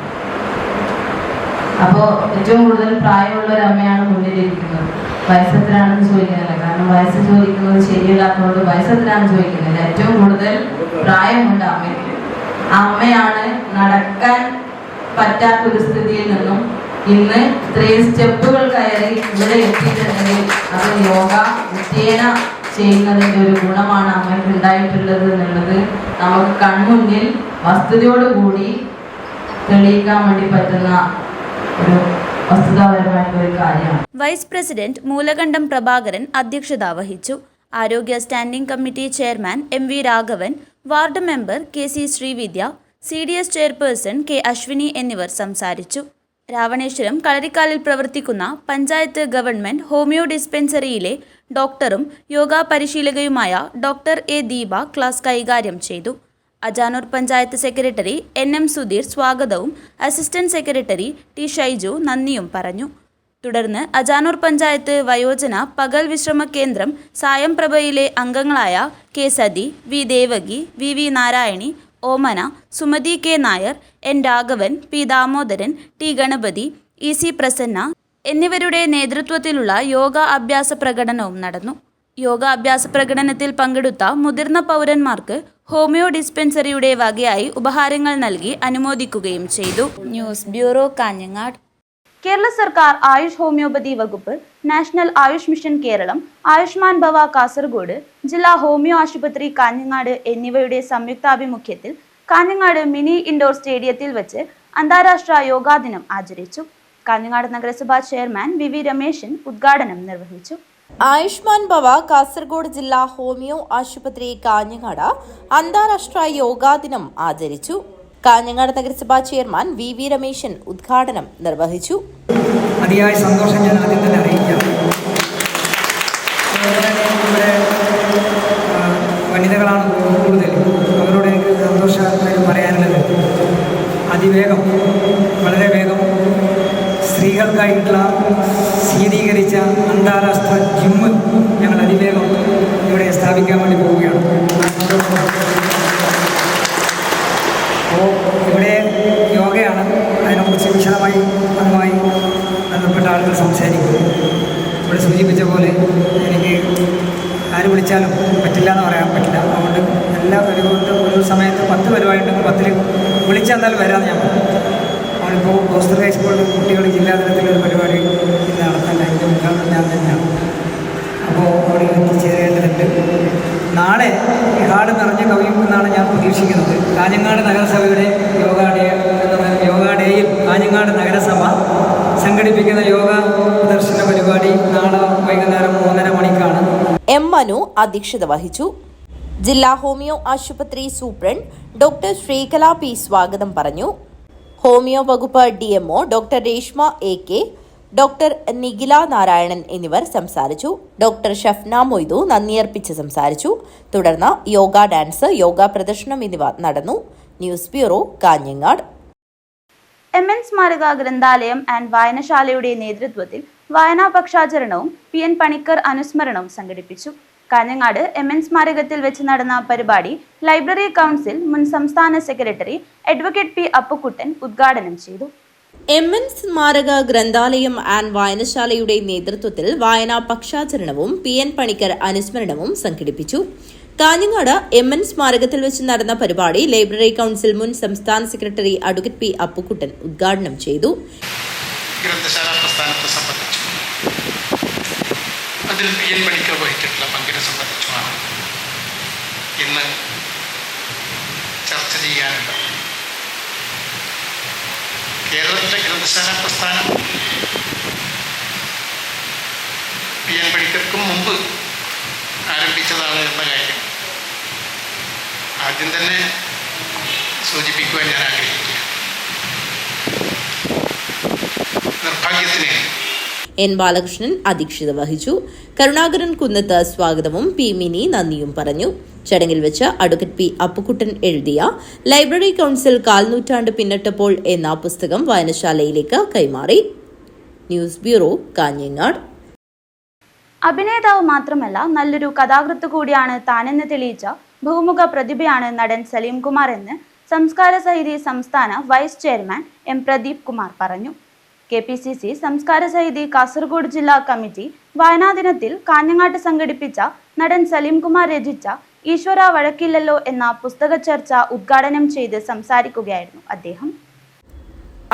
അപ്പോൾ ഏറ്റവും കൂടുതൽ പ്രായമുള്ള ഒരു അമ്മയാണ് മുന്നിലിരിക്കുന്നത്. വയസ്സെത്രയാണെന്ന് ചോദിക്കുന്നില്ല, കാരണം വയസ്സ് ചോദിക്കുന്നത് ശരിയല്ലാത്തതുകൊണ്ട് വയസ്സെത്രയാണെന്ന് ചോദിക്കുന്നില്ല. ഏറ്റവും കൂടുതൽ പ്രായമുണ്ട് അമ്മയ്ക്ക്. ആ അമ്മയാണ് നടക്കാൻ പറ്റാത്തൊരു സ്ഥിതിയിൽ നിന്നും ഇന്ന് ഇത്രയും സ്റ്റെപ്പുകൾ കയറി ഇവിടെ എത്തിയിട്ടുണ്ടെങ്കിൽ അത് യോഗ നിത്യേന ചെയ്യുന്നതിൻ്റെ ഒരു ഗുണമാണ് അമ്മയ്ക്ക് ഉണ്ടായിട്ടുള്ളത് എന്നുള്ളത് നമുക്ക് കൺമുന്നിൽ വസ്തുതയോടുകൂടി തെളിയിക്കാൻ വേണ്ടി പറ്റുന്ന ഒരു വസ്തുതാപരമായിട്ടുള്ള ഒരു കാര്യമാണ്. വൈസ് പ്രസിഡന്റ് മൂലകണ്ഠം പ്രഭാകരൻ അധ്യക്ഷത വഹിച്ചു. ആരോഗ്യ standing committee chairman MV Raghavan, ward member KC Sreevidya, CDS chairperson K Aswini എന്നിവർ സംസാരിച്ചു. രാവണേശ്വരം കളരിക്കാലിൽ പ്രവർത്തിക്കുന്ന പഞ്ചായത്ത് ഗവൺമെന്റ് ഹോമിയോ ഡിസ്പെൻസറിയിലെ ഡോക്ടറും യോഗാ പരിശീലകയുമായ ഡോക്ടർ A ദീപ ക്ലാസ് കൈകാര്യം ചെയ്തു. അജാനൂർ പഞ്ചായത്ത് സെക്രട്ടറി NM സുധീർ സ്വാഗതവും അസിസ്റ്റന്റ് സെക്രട്ടറി T ഷൈജു നന്ദിയും പറഞ്ഞു. തുടർന്ന് അജാനൂർ പഞ്ചായത്ത് വയോജന പകൽ വിശ്രമ കേന്ദ്രം സായം പ്രഭയിലെ അംഗങ്ങളായ K sati, V Devaki, VV Narayani, ഓമന, Sumathi K Nair, N Raghavan, P Damodaran, T Ganapathi, EC Prasanna എന്നിവരുടെ നേതൃത്വത്തിലുള്ള യോഗ അഭ്യാസ പ്രകടനവും നടന്നു. യോഗ അഭ്യാസ പ്രകടനത്തിൽ പങ്കെടുത്ത മുതിർന്ന പൗരന്മാർക്ക് ഹോമിയോ ഡിസ്പെൻസറിയുടെ വകയായി ഉപഹാരങ്ങൾ നൽകി അനുമോദിക്കുകയും ചെയ്തു. News bureau, Kanhangad. കേരള സർക്കാർ ആയുഷ് ഹോമിയോപ്പതി വകുപ്പ്, നാഷണൽ ആയുഷ് മിഷൻ കേരളം, ആയുഷ്മാൻ ഭവ കാസർഗോഡ്, ജില്ലാ ഹോമിയോ ആശുപത്രി കാഞ്ഞങ്ങാട് എന്നിവയുടെ സംയുക്താഭിമുഖ്യത്തിൽ കാഞ്ഞങ്ങാട് മിനി ഇൻഡോർ സ്റ്റേഡിയത്തിൽ വെച്ച് അന്താരാഷ്ട്ര യോഗാ ദിനം ആചരിച്ചു. കാഞ്ഞങ്ങാട് നഗരസഭാ ചെയർമാൻ VV രമേശൻ ഉദ്ഘാടനം നിർവഹിച്ചു. ആയുഷ്മാൻ ഭവ കാസർഗോഡ് ജില്ലാ ഹോമിയോ ആശുപത്രി കാഞ്ഞങ്ങാട് അന്താരാഷ്ട്ര യോഗാ ദിനം ആചരിച്ചു. കാഞ്ഞങ്ങാട് നഗരസഭാ ചെയർമാൻ VV രമേശൻ ഉദ്ഘാടനം നിർവഹിച്ചു. അതിയായ സന്തോഷം ഞാൻ ആദ്യം തന്നെ അറിയിക്കാം. നമ്മുടെ വനിതകളാണ് കൂടുതൽ. അവരോട് എനിക്ക് സന്തോഷമായിട്ട് പറയാനുള്ളത്, അതിവേഗം, വളരെ വേഗം സ്ത്രീകൾക്കായിട്ടുള്ള ശീതീകരിച്ച അന്താരാഷ്ട്ര ജിമ്മ് ഞങ്ങൾ അതിവേഗം ഇവിടെ സ്ഥാപിക്കാൻ വേണ്ടി പോവുകയാണ്. അപ്പോൾ ഇവിടെ യോഗയാണ്, അതിനെക്കുറിച്ച് വിശദമായി അതുമായി ബന്ധപ്പെട്ട ആളുകൾ സംസാരിക്കും. ഇവിടെ സൂചിപ്പിച്ച പോലെ എനിക്ക് ആര് വിളിച്ചാലും പറ്റില്ല എന്ന് പറയാൻ പറ്റില്ല. അതുകൊണ്ട് എല്ലാ ഒരു സമയത്ത് 10 പരിപാടി ഉണ്ടെങ്കിൽ 10 വിളിച്ചാൽ എന്തായാലും വരാമെന്ന് ഞാൻ പറഞ്ഞു. നമ്മളിപ്പോൾ ഹോസ്റ്റൽ ഹൈസ്കൂളിൽ കുട്ടികൾ ജില്ലാതലത്തിലൊരു പരിപാടി ഇന്ന് നടത്താൻ അതിൻ്റെ ഉദ്ഘാടനം ഞാൻ തന്നെയാണ്. അപ്പോൾ അവിടെ എത്തിച്ചേരേണ്ടതുണ്ട്. നാളെ ഈ ഹാട് നിറഞ്ഞ് കവിയുമെന്നാണ് ഞാൻ പ്രതീക്ഷിക്കുന്നത്. കാഞ്ഞങ്ങാട് നഗരസഭയുടെ യോഗാ ഡേയിൽ കാഞ്ഞങ്ങാട് നഗരസഭ സംഘടിപ്പിക്കുന്ന യോഗ ദർശന പരിപാടി നാളെ വൈകുന്നേരം 3:30 മണിക്കാണ്. M മനു അധ്യക്ഷത വഹിച്ചു. ജില്ലാ ഹോമിയോ ആശുപത്രി സൂപ്രണ്ട് ഡോക്ടർ ശ്രീകല P സ്വാഗതം പറഞ്ഞു. ഹോമിയോ വകുപ്പ് DMO doctor Reshma AK, doctor Nikhila Narayanan എന്നിവർ സംസാരിച്ചു. ഡോക്ടർ ഷഫ്ന മൊയ്തു നന്ദിയർപ്പിച്ച് സംസാരിച്ചു. തുടർന്ന് യോഗ ഡാൻസ്, യോഗ പ്രദർശനം എന്നിവ നടന്നു. News bureau, Kanhangad. MN സ്മാരക ഗ്രന്ഥാലയം ആൻഡ് വായനശാലയുടെ നേതൃത്വത്തിൽ വായനാ പക്ഷാചരണവും PN പണിക്കർ അനുസ്മരണവും സംഘടിപ്പിച്ചു. കാഞ്ഞങ്ങാട് MN സ്മാരകത്തിൽ വെച്ച് നടന്ന പരിപാടി ലൈബ്രറി കൗൺസിൽ മുൻ സംസ്ഥാന സെക്രട്ടറി അഡ്വക്കേറ്റ് P അപ്പുക്കുട്ടൻ ഉദ്ഘാടനം ചെയ്തു. MN സ്മാരക ഗ്രന്ഥാലയം ആൻഡ് വായനശാലയുടെ നേതൃത്വത്തിൽ വായനാ പക്ഷാചരണവും PN പണിക്കർ അനുസ്മരണവും സംഘടിപ്പിച്ചു. കാഞ്ഞങ്ങാട് MN സ്മാരകത്തിൽ വെച്ച് നടന്ന പരിപാടി ലൈബ്രറി കൗൺസിൽ മുൻ സംസ്ഥാന സെക്രട്ടറി അഡ്വക്കേറ്റ് P അപ്പുക്കുട്ടൻ ഉദ്ഘാടനം ചെയ്തു. ഗ്രന്ഥശാല പ്രസ്ഥാനത്തെ സംബന്ധിച്ചു, അതിൽ PN പണിക്കർ വഹിച്ചിട്ടുള്ള പങ്കിനെ സംബന്ധിച്ചുമാണ് ഇന്ന് ചർച്ച ചെയ്യാനുള്ളത്. കേരളത്തിലെ ഗ്രന്ഥശാല പ്രസ്ഥാനം PN പണിക്കർക്കും മുമ്പ് ആരംഭിച്ചതാണ് എന്ന കാര്യം ആദ്യം തന്നെ സൂചിപ്പിക്കുവാൻ ഞാൻ ആഗ്രഹിക്കുക. നിർഭാഗ്യത്തിന് എൻ ബാലകൃഷ്ണൻ അധ്യക്ഷത വഹിച്ചു. കരുണാകരൻ കുന്നത്ത് സ്വാഗതവും പി മിനി നന്ദിയും പറഞ്ഞു. ചടങ്ങിൽ വെച്ച് അഡ്വക്കേറ്റ് പി അപ്പുക്കുട്ടൻ എഴുതിയ ലൈബ്രറി കൗൺസിൽ കാൽനൂറ്റാണ്ട് പിന്നിട്ടപ്പോൾ എന്ന പുസ്തകം വായനശാലയിലേക്ക് കൈമാറി. News bureau, Kanhangad. അഭിനേതാവ് മാത്രമല്ല നല്ലൊരു കഥാകൃത്ത് കൂടിയാണ് താനെന്ന് തെളിയിച്ച ബഹുമുഖ പ്രതിഭയാണ് നടൻ സലീം കുമാർ എന്ന് സംസ്കാര സമിതി സംസ്ഥാന vice chairman M Pradeep Kumar പറഞ്ഞു. KPCC സംസ്കാര സമിതി കാസർഗോഡ് ജില്ലാ കമ്മിറ്റി വായനാ ദിനത്തിൽ കാഞ്ഞങ്ങാട്ട് സംഘടിപ്പിച്ച നടൻ സലീം കുമാർ രചിച്ച ഈശ്വര വഴക്കില്ലല്ലോ എന്ന പുസ്തക ചർച്ച ഉദ്ഘാടനം ചെയ്ത് സംസാരിക്കുകയായിരുന്നു അദ്ദേഹം.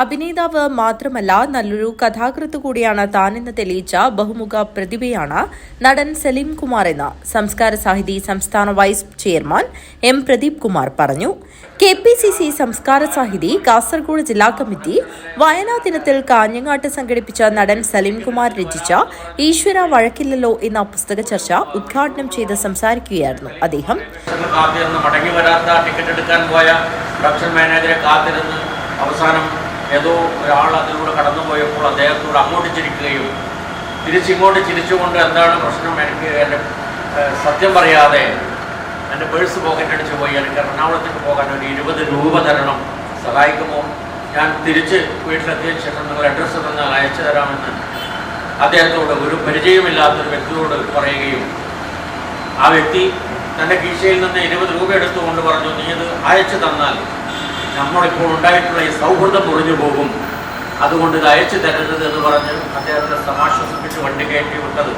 അഭിനേതാവ് മാത്രമല്ല നല്ലൊരു കഥാകൃത്ത് കൂടിയാണ് താനെന്ന് തെളിയിച്ച ബഹുമുഖ പ്രതിഭയാണ് നടൻ സലീം കുമാർ എന്ന് സംസ്കാര സാഹിതി സംസ്ഥാന vice chairman M Pradeep Kumar പറഞ്ഞു. KPCC സംസ്കാര സാഹിതി കാസർഗോഡ് ജില്ലാ കമ്മിറ്റി വായനാ ദിനത്തിൽ കാഞ്ഞങ്ങാട്ട് സംഘടിപ്പിച്ച നടൻ സലീം കുമാർ രചിച്ച ഈശ്വര വഴക്കില്ലല്ലോ എന്ന പുസ്തക ചർച്ച ഉദ്ഘാടനം ചെയ്ത് സംസാരിക്കുകയായിരുന്നു അദ്ദേഹം. മടങ്ങി വരാത്ത ടിക്കറ്റ് എടുക്കാൻ പോയ പ്രൊഡക്ഷൻ മാനേജറെ കാത്തിരുന്ന് അവസാനം ഏതോ ഒരാൾ അതിലൂടെ കടന്നുപോയപ്പോൾ അദ്ദേഹത്തോട് അങ്ങോട്ട് ചിരിക്കുകയും തിരിച്ചിങ്ങോട്ട് ചിരിച്ചുകൊണ്ട് എന്താണ് പ്രശ്നം, എനിക്ക് എൻ്റെ സത്യം പറയാതെ എൻ്റെ പേഴ്സ് പോക്കറ്റടിച്ച് പോയി, എനിക്ക് എറണാകുളത്തേക്ക് പോകാൻ ഒരു 20 രൂപ തരണം, സഹായിക്കുമോ, ഞാൻ തിരിച്ച് വീട്ടിലെത്തിയതിന് ശേഷം നിങ്ങൾ അഡ്രസ്സ് തന്നാൽ അയച്ചു തരാമെന്ന് അദ്ദേഹത്തോട്, ഒരു പരിചയമില്ലാത്തൊരു വ്യക്തിയോട് പറയുകയും ആ വ്യക്തി തൻ്റെ കീശയിൽ നിന്ന് 20 രൂപ എടുത്തുകൊണ്ട് പറഞ്ഞു, നീ ഇത് അയച്ചു തന്നാൽ നമ്മളിപ്പോൾ ഉണ്ടായിട്ടുള്ള ഈ സൗഹൃദം മുറിഞ്ഞു പോകും, അതുകൊണ്ട് ഇത് അയച്ചു തരരുത് എന്ന് പറഞ്ഞ് അദ്ദേഹത്തെ സമാശ്വസിപ്പിച്ച് വണ്ടി കയറ്റി വിട്ടത്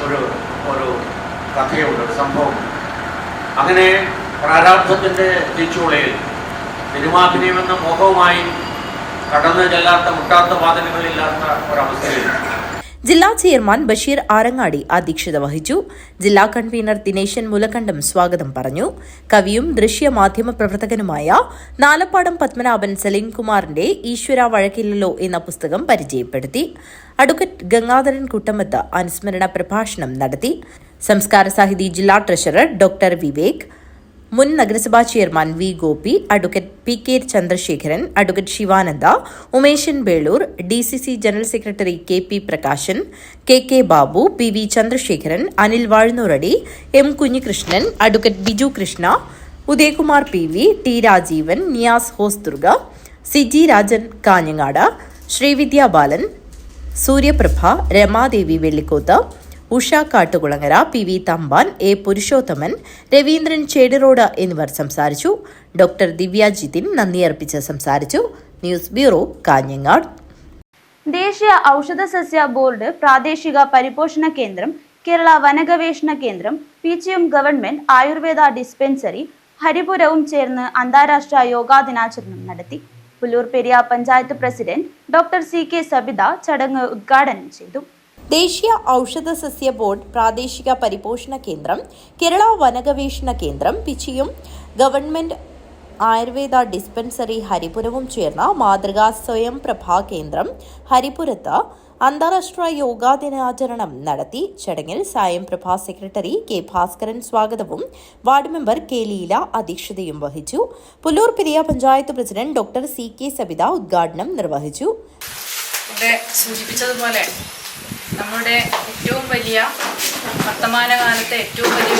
ഒരു കഥയുണ്ട്, ഒരു സംഭവം. അങ്ങനെ പ്രാരാബ്ധത്തിൻ്റെ തീച്ചുളയിൽ സിനിമാഭിനയമെന്ന മോഹവുമായി കടന്നു ചെല്ലാത്ത മുട്ടാത്ത വാതിലുകളില്ലാത്ത ഒരവസ്ഥയിൽ ജില്ലാ ചെയർമാൻ ബഷീർ ആരങ്ങാടി അധ്യക്ഷത വഹിച്ചു. ജില്ലാ കൺവീനർ ദിനേശൻ മുലക്കണ്ടം സ്വാഗതം പറഞ്ഞു. കവിയും ദൃശ്യമാധ്യമ പ്രവർത്തകനുമായ നാലപ്പാടം പത്മനാഭൻ സലീം കുമാറിന്റെ ഈശ്വര വഴക്കില്ലല്ലോ എന്ന പുസ്തകം പരിചയപ്പെടുത്തി. അഡ്വക്കേറ്റ് ഗംഗാധരൻ കുട്ടമത്ത് അനുസ്മരണ പ്രഭാഷണം നടത്തി. സംസ്കാര സാഹിതി ജില്ലാ ട്രഷറർ ഡോക്ടർ വിവേക്, മുൻ നഗരസഭാ chairman V Gopi, advocate PK Chandrasekharan, advocate Sivananda, Umeshan Belur, DCC general secretary KP Prakashan, KK Babu, PV Chandrasekharan, Anil Vazhunnoradi, M Kunhikrishnan, advocate Biju Krishna, Udayakumar PV, T Rajeevan, Niyas Hosdurg, CG Rajan Kanhangad, Srividya Balan, Suryaprabha, Ramadevi Vellikoth, Usha Kattukulangara, PV Thampan, A Purushothaman, Raveendran Chediroad എന്നിവർ സംസാരിച്ചു. ഡോക്ടർ ദിവ്യ ജിതിൻ നന്ദി അർപ്പിച്ച് സംസാരിച്ചു. News bureau, Kanhangad. ദേശീയ ഔഷധസസ്യ ബോർഡ്, പ്രാദേശിക പരിപോഷണ കേന്ദ്രം, കേരള വനഗവേഷണ കേന്ദ്രം, PGM ഗവൺമെന്റ് ആയുർവേദ ഡിസ്പെൻസറി ഹരിപുരവും ചേർന്ന് അന്താരാഷ്ട്ര യോഗാ ദിനാചരണം നടത്തി. Pullur Periya panchayat president doctor CK Sabitha ചടങ്ങ് ഉദ്ഘാടനം ചെയ്തു. ദേശീയ ഔഷധസസ്യ ബോർഡ്, പ്രാദേശിക പരിപോഷണ കേന്ദ്രം, കേരള വനഗവേഷണ കേന്ദ്രം, PGM ഗവൺമെന്റ് ആയുർവേദ ഡിസ്പെൻസറി ഹരിപുരവും ചേർന്ന മാതൃകാ സ്വയം പ്രഭാ കേന്ദ്രം ഹരിപുരത്ത് അന്താരാഷ്ട്ര യോഗാ ദിനാചരണം നടത്തി. ചടങ്ങിൽ സായം പ്രഭാ സെക്രട്ടറി K ഭാസ്കരൻ സ്വാഗതവും വാർഡ് മെമ്പർ K ലീല അധ്യക്ഷതയും വഹിച്ചു. Pullur Periya panchayat president doctor CK Sabitha ഉദ്ഘാടനം നിർവഹിച്ചു. സൂചിപ്പിച്ചതുപോലെ നമ്മുടെ ഏറ്റവും വലിയ വർത്തമാനകാലത്തെ ഏറ്റവും വലിയ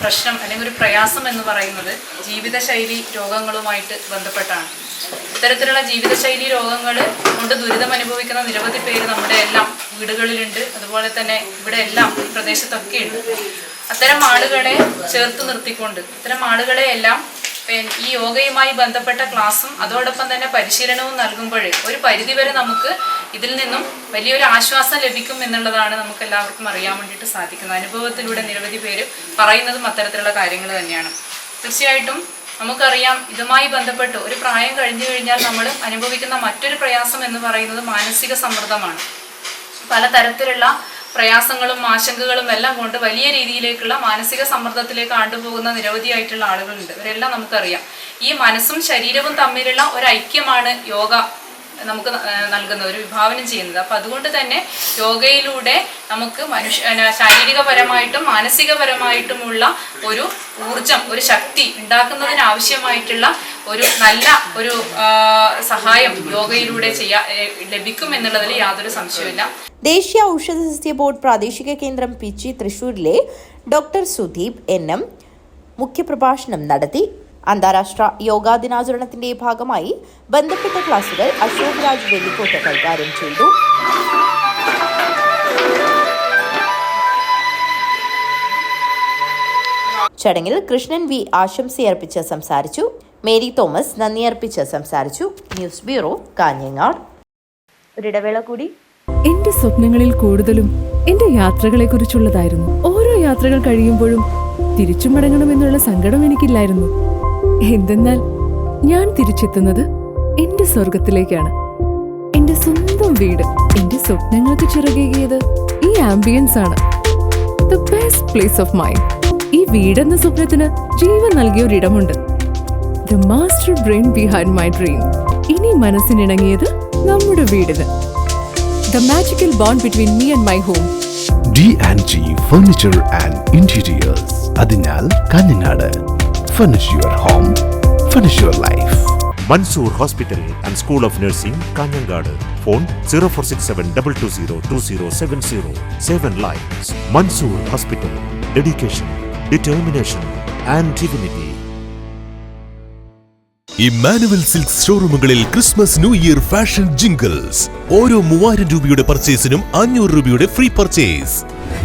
പ്രശ്നം അല്ലെങ്കിൽ ഒരു പ്രയാസം എന്ന് പറയുന്നത് ജീവിതശൈലി രോഗങ്ങളുമായിട്ട് ബന്ധപ്പെട്ടാണ്. ഇത്തരത്തിലുള്ള ജീവിതശൈലി രോഗങ്ങൾ കൊണ്ട് ദുരിതം അനുഭവിക്കുന്ന നിരവധി പേര് നമ്മുടെ എല്ലാം വീടുകളിലുണ്ട്, അതുപോലെ തന്നെ ഇവിടെ എല്ലാം പ്രദേശത്തൊക്കെ ഉണ്ട്. അത്തരം ആളുകളെ ചേർത്ത് നിർത്തിക്കൊണ്ട് ഇത്തരം ആളുകളെ എല്ലാം ഈ യോഗയുമായി ബന്ധപ്പെട്ട ക്ലാസ്സും അതോടൊപ്പം തന്നെ പരിശീലനവും നൽകുമ്പോൾ ഒരു പരിധിവരെ നമുക്ക് ഇതിൽ നിന്നും വലിയൊരു ആശ്വാസം ലഭിക്കും എന്നുള്ളതാണ് നമുക്ക് എല്ലാവർക്കും അറിയാൻ വേണ്ടിയിട്ട് സാധിക്കുന്നത്. അനുഭവത്തിലൂടെ നിരവധി പേര് പറയുന്നതും അത്തരത്തിലുള്ള കാര്യങ്ങൾ തന്നെയാണ്. തീർച്ചയായിട്ടും നമുക്കറിയാം, ഇതുമായി ബന്ധപ്പെട്ട് ഒരു പ്രായം കഴിഞ്ഞു കഴിഞ്ഞാൽ നമ്മൾ അനുഭവിക്കുന്ന മറ്റൊരു പ്രയാസം എന്ന് പറയുന്നത് മാനസിക സമ്മർദ്ദമാണ്. പലതരത്തിലുള്ള പ്രയാസങ്ങളും ആശങ്കകളും എല്ലാം കൊണ്ട് വലിയ രീതിയിലേക്കുള്ള മാനസിക സമ്മർദ്ദത്തിലേക്ക് ആണ്ടുപോകുന്ന നിരവധിയായിട്ടുള്ള ആളുകളുണ്ട്. ഇവരെല്ലാം നമുക്കറിയാം. ഈ മനസ്സും ശരീരവും തമ്മിലുള്ള ഒരു ഐക്യമാണ് യോഗ നമുക്ക് നൽകുന്നത്, ഒരു വിഭാവനം ചെയ്യുന്നത്. അപ്പം അതുകൊണ്ട് തന്നെ യോഗയിലൂടെ നമുക്ക് ശാരീരികപരമായിട്ടും മാനസികപരമായിട്ടുമുള്ള ഒരു ഊർജം, ഒരു ശക്തി ഉണ്ടാക്കുന്നതിനാവശ്യമായിട്ടുള്ള ഒരു നല്ല ഒരു സഹായം യോഗയിലൂടെ ലഭിക്കും എന്നുള്ളതിൽ യാതൊരു സംശയമില്ല. ദേശീയ ഔഷധ സസ്യ ബോർഡ് പ്രാദേശിക കേന്ദ്രം പിച്ചി തൃശൂരിലെ ഡോക്ടർ സുദീപ് NM മുഖ്യപ്രഭാഷണം നടത്തി. അന്താരാഷ്ട്ര യോഗാ ദിനാചരണത്തിന്റെ ഭാഗമായി ബന്ധപ്പെട്ട ക്ലാസുകൾ അശോക് രാജ് വെള്ളിക്കോട്ട് കൈകാര്യം ചെയ്തു. ചടങ്ങിൽ കൃഷ്ണൻ V ആശംസയർപ്പിച്ച് സംസാരിച്ചു. മേരി തോമസ് നന്ദിയർപ്പിച്ച് സംസാരിച്ചു. News bureau, Kanhangad. ഒരിടവേള കൂടി. എന്റെ സ്വപ്നങ്ങളിൽ കൂടുതലും എന്റെ യാത്രകളെ കുറിച്ചുള്ളതായിരുന്നു. ഓരോ യാത്രകൾ കഴിയുമ്പോഴും തിരിച്ചു മടങ്ങണമെന്നുള്ള സങ്കടം എനിക്കില്ലായിരുന്നു. എന്തെന്നാൽ ഞാൻ തിരിച്ചെത്തുന്നത് എന്റെ സ്വർഗത്തിലേക്കാണ്. എന്റെ സ്വന്തം വീട്, എന്റെ സ്വപ്നങ്ങൾക്ക് ചിറകേകിയത് ഈ ആംബിയൻസ് ആണ്. The best place of mind. ഈ വീടെന്ന സ്വപ്നത്തിന് ജീവൻ നൽകിയ ഒരിടമുണ്ട്. The master brain behind my dream. ഇനി മനസ്സിനിണങ്ങിയത് നമ്മുടെ വീടിന്. The magical bond between me and my home. D&G Furniture and Interiors. Adinal, Kañangad. Furnish your home, furnish your life. Mansoor Hospital and School of Nursing, Kañangad. Phone 0467 220 2070. 7 lines. Mansoor Hospital. Dedication, determination and dignity. Emmanuel Silks ഷോറൂമുകളിൽ Christmas new year fashion jingles. ഓരോ 3000 രൂപയുടെ പർച്ചേസിനും 500 രൂപയുടെ free purchase.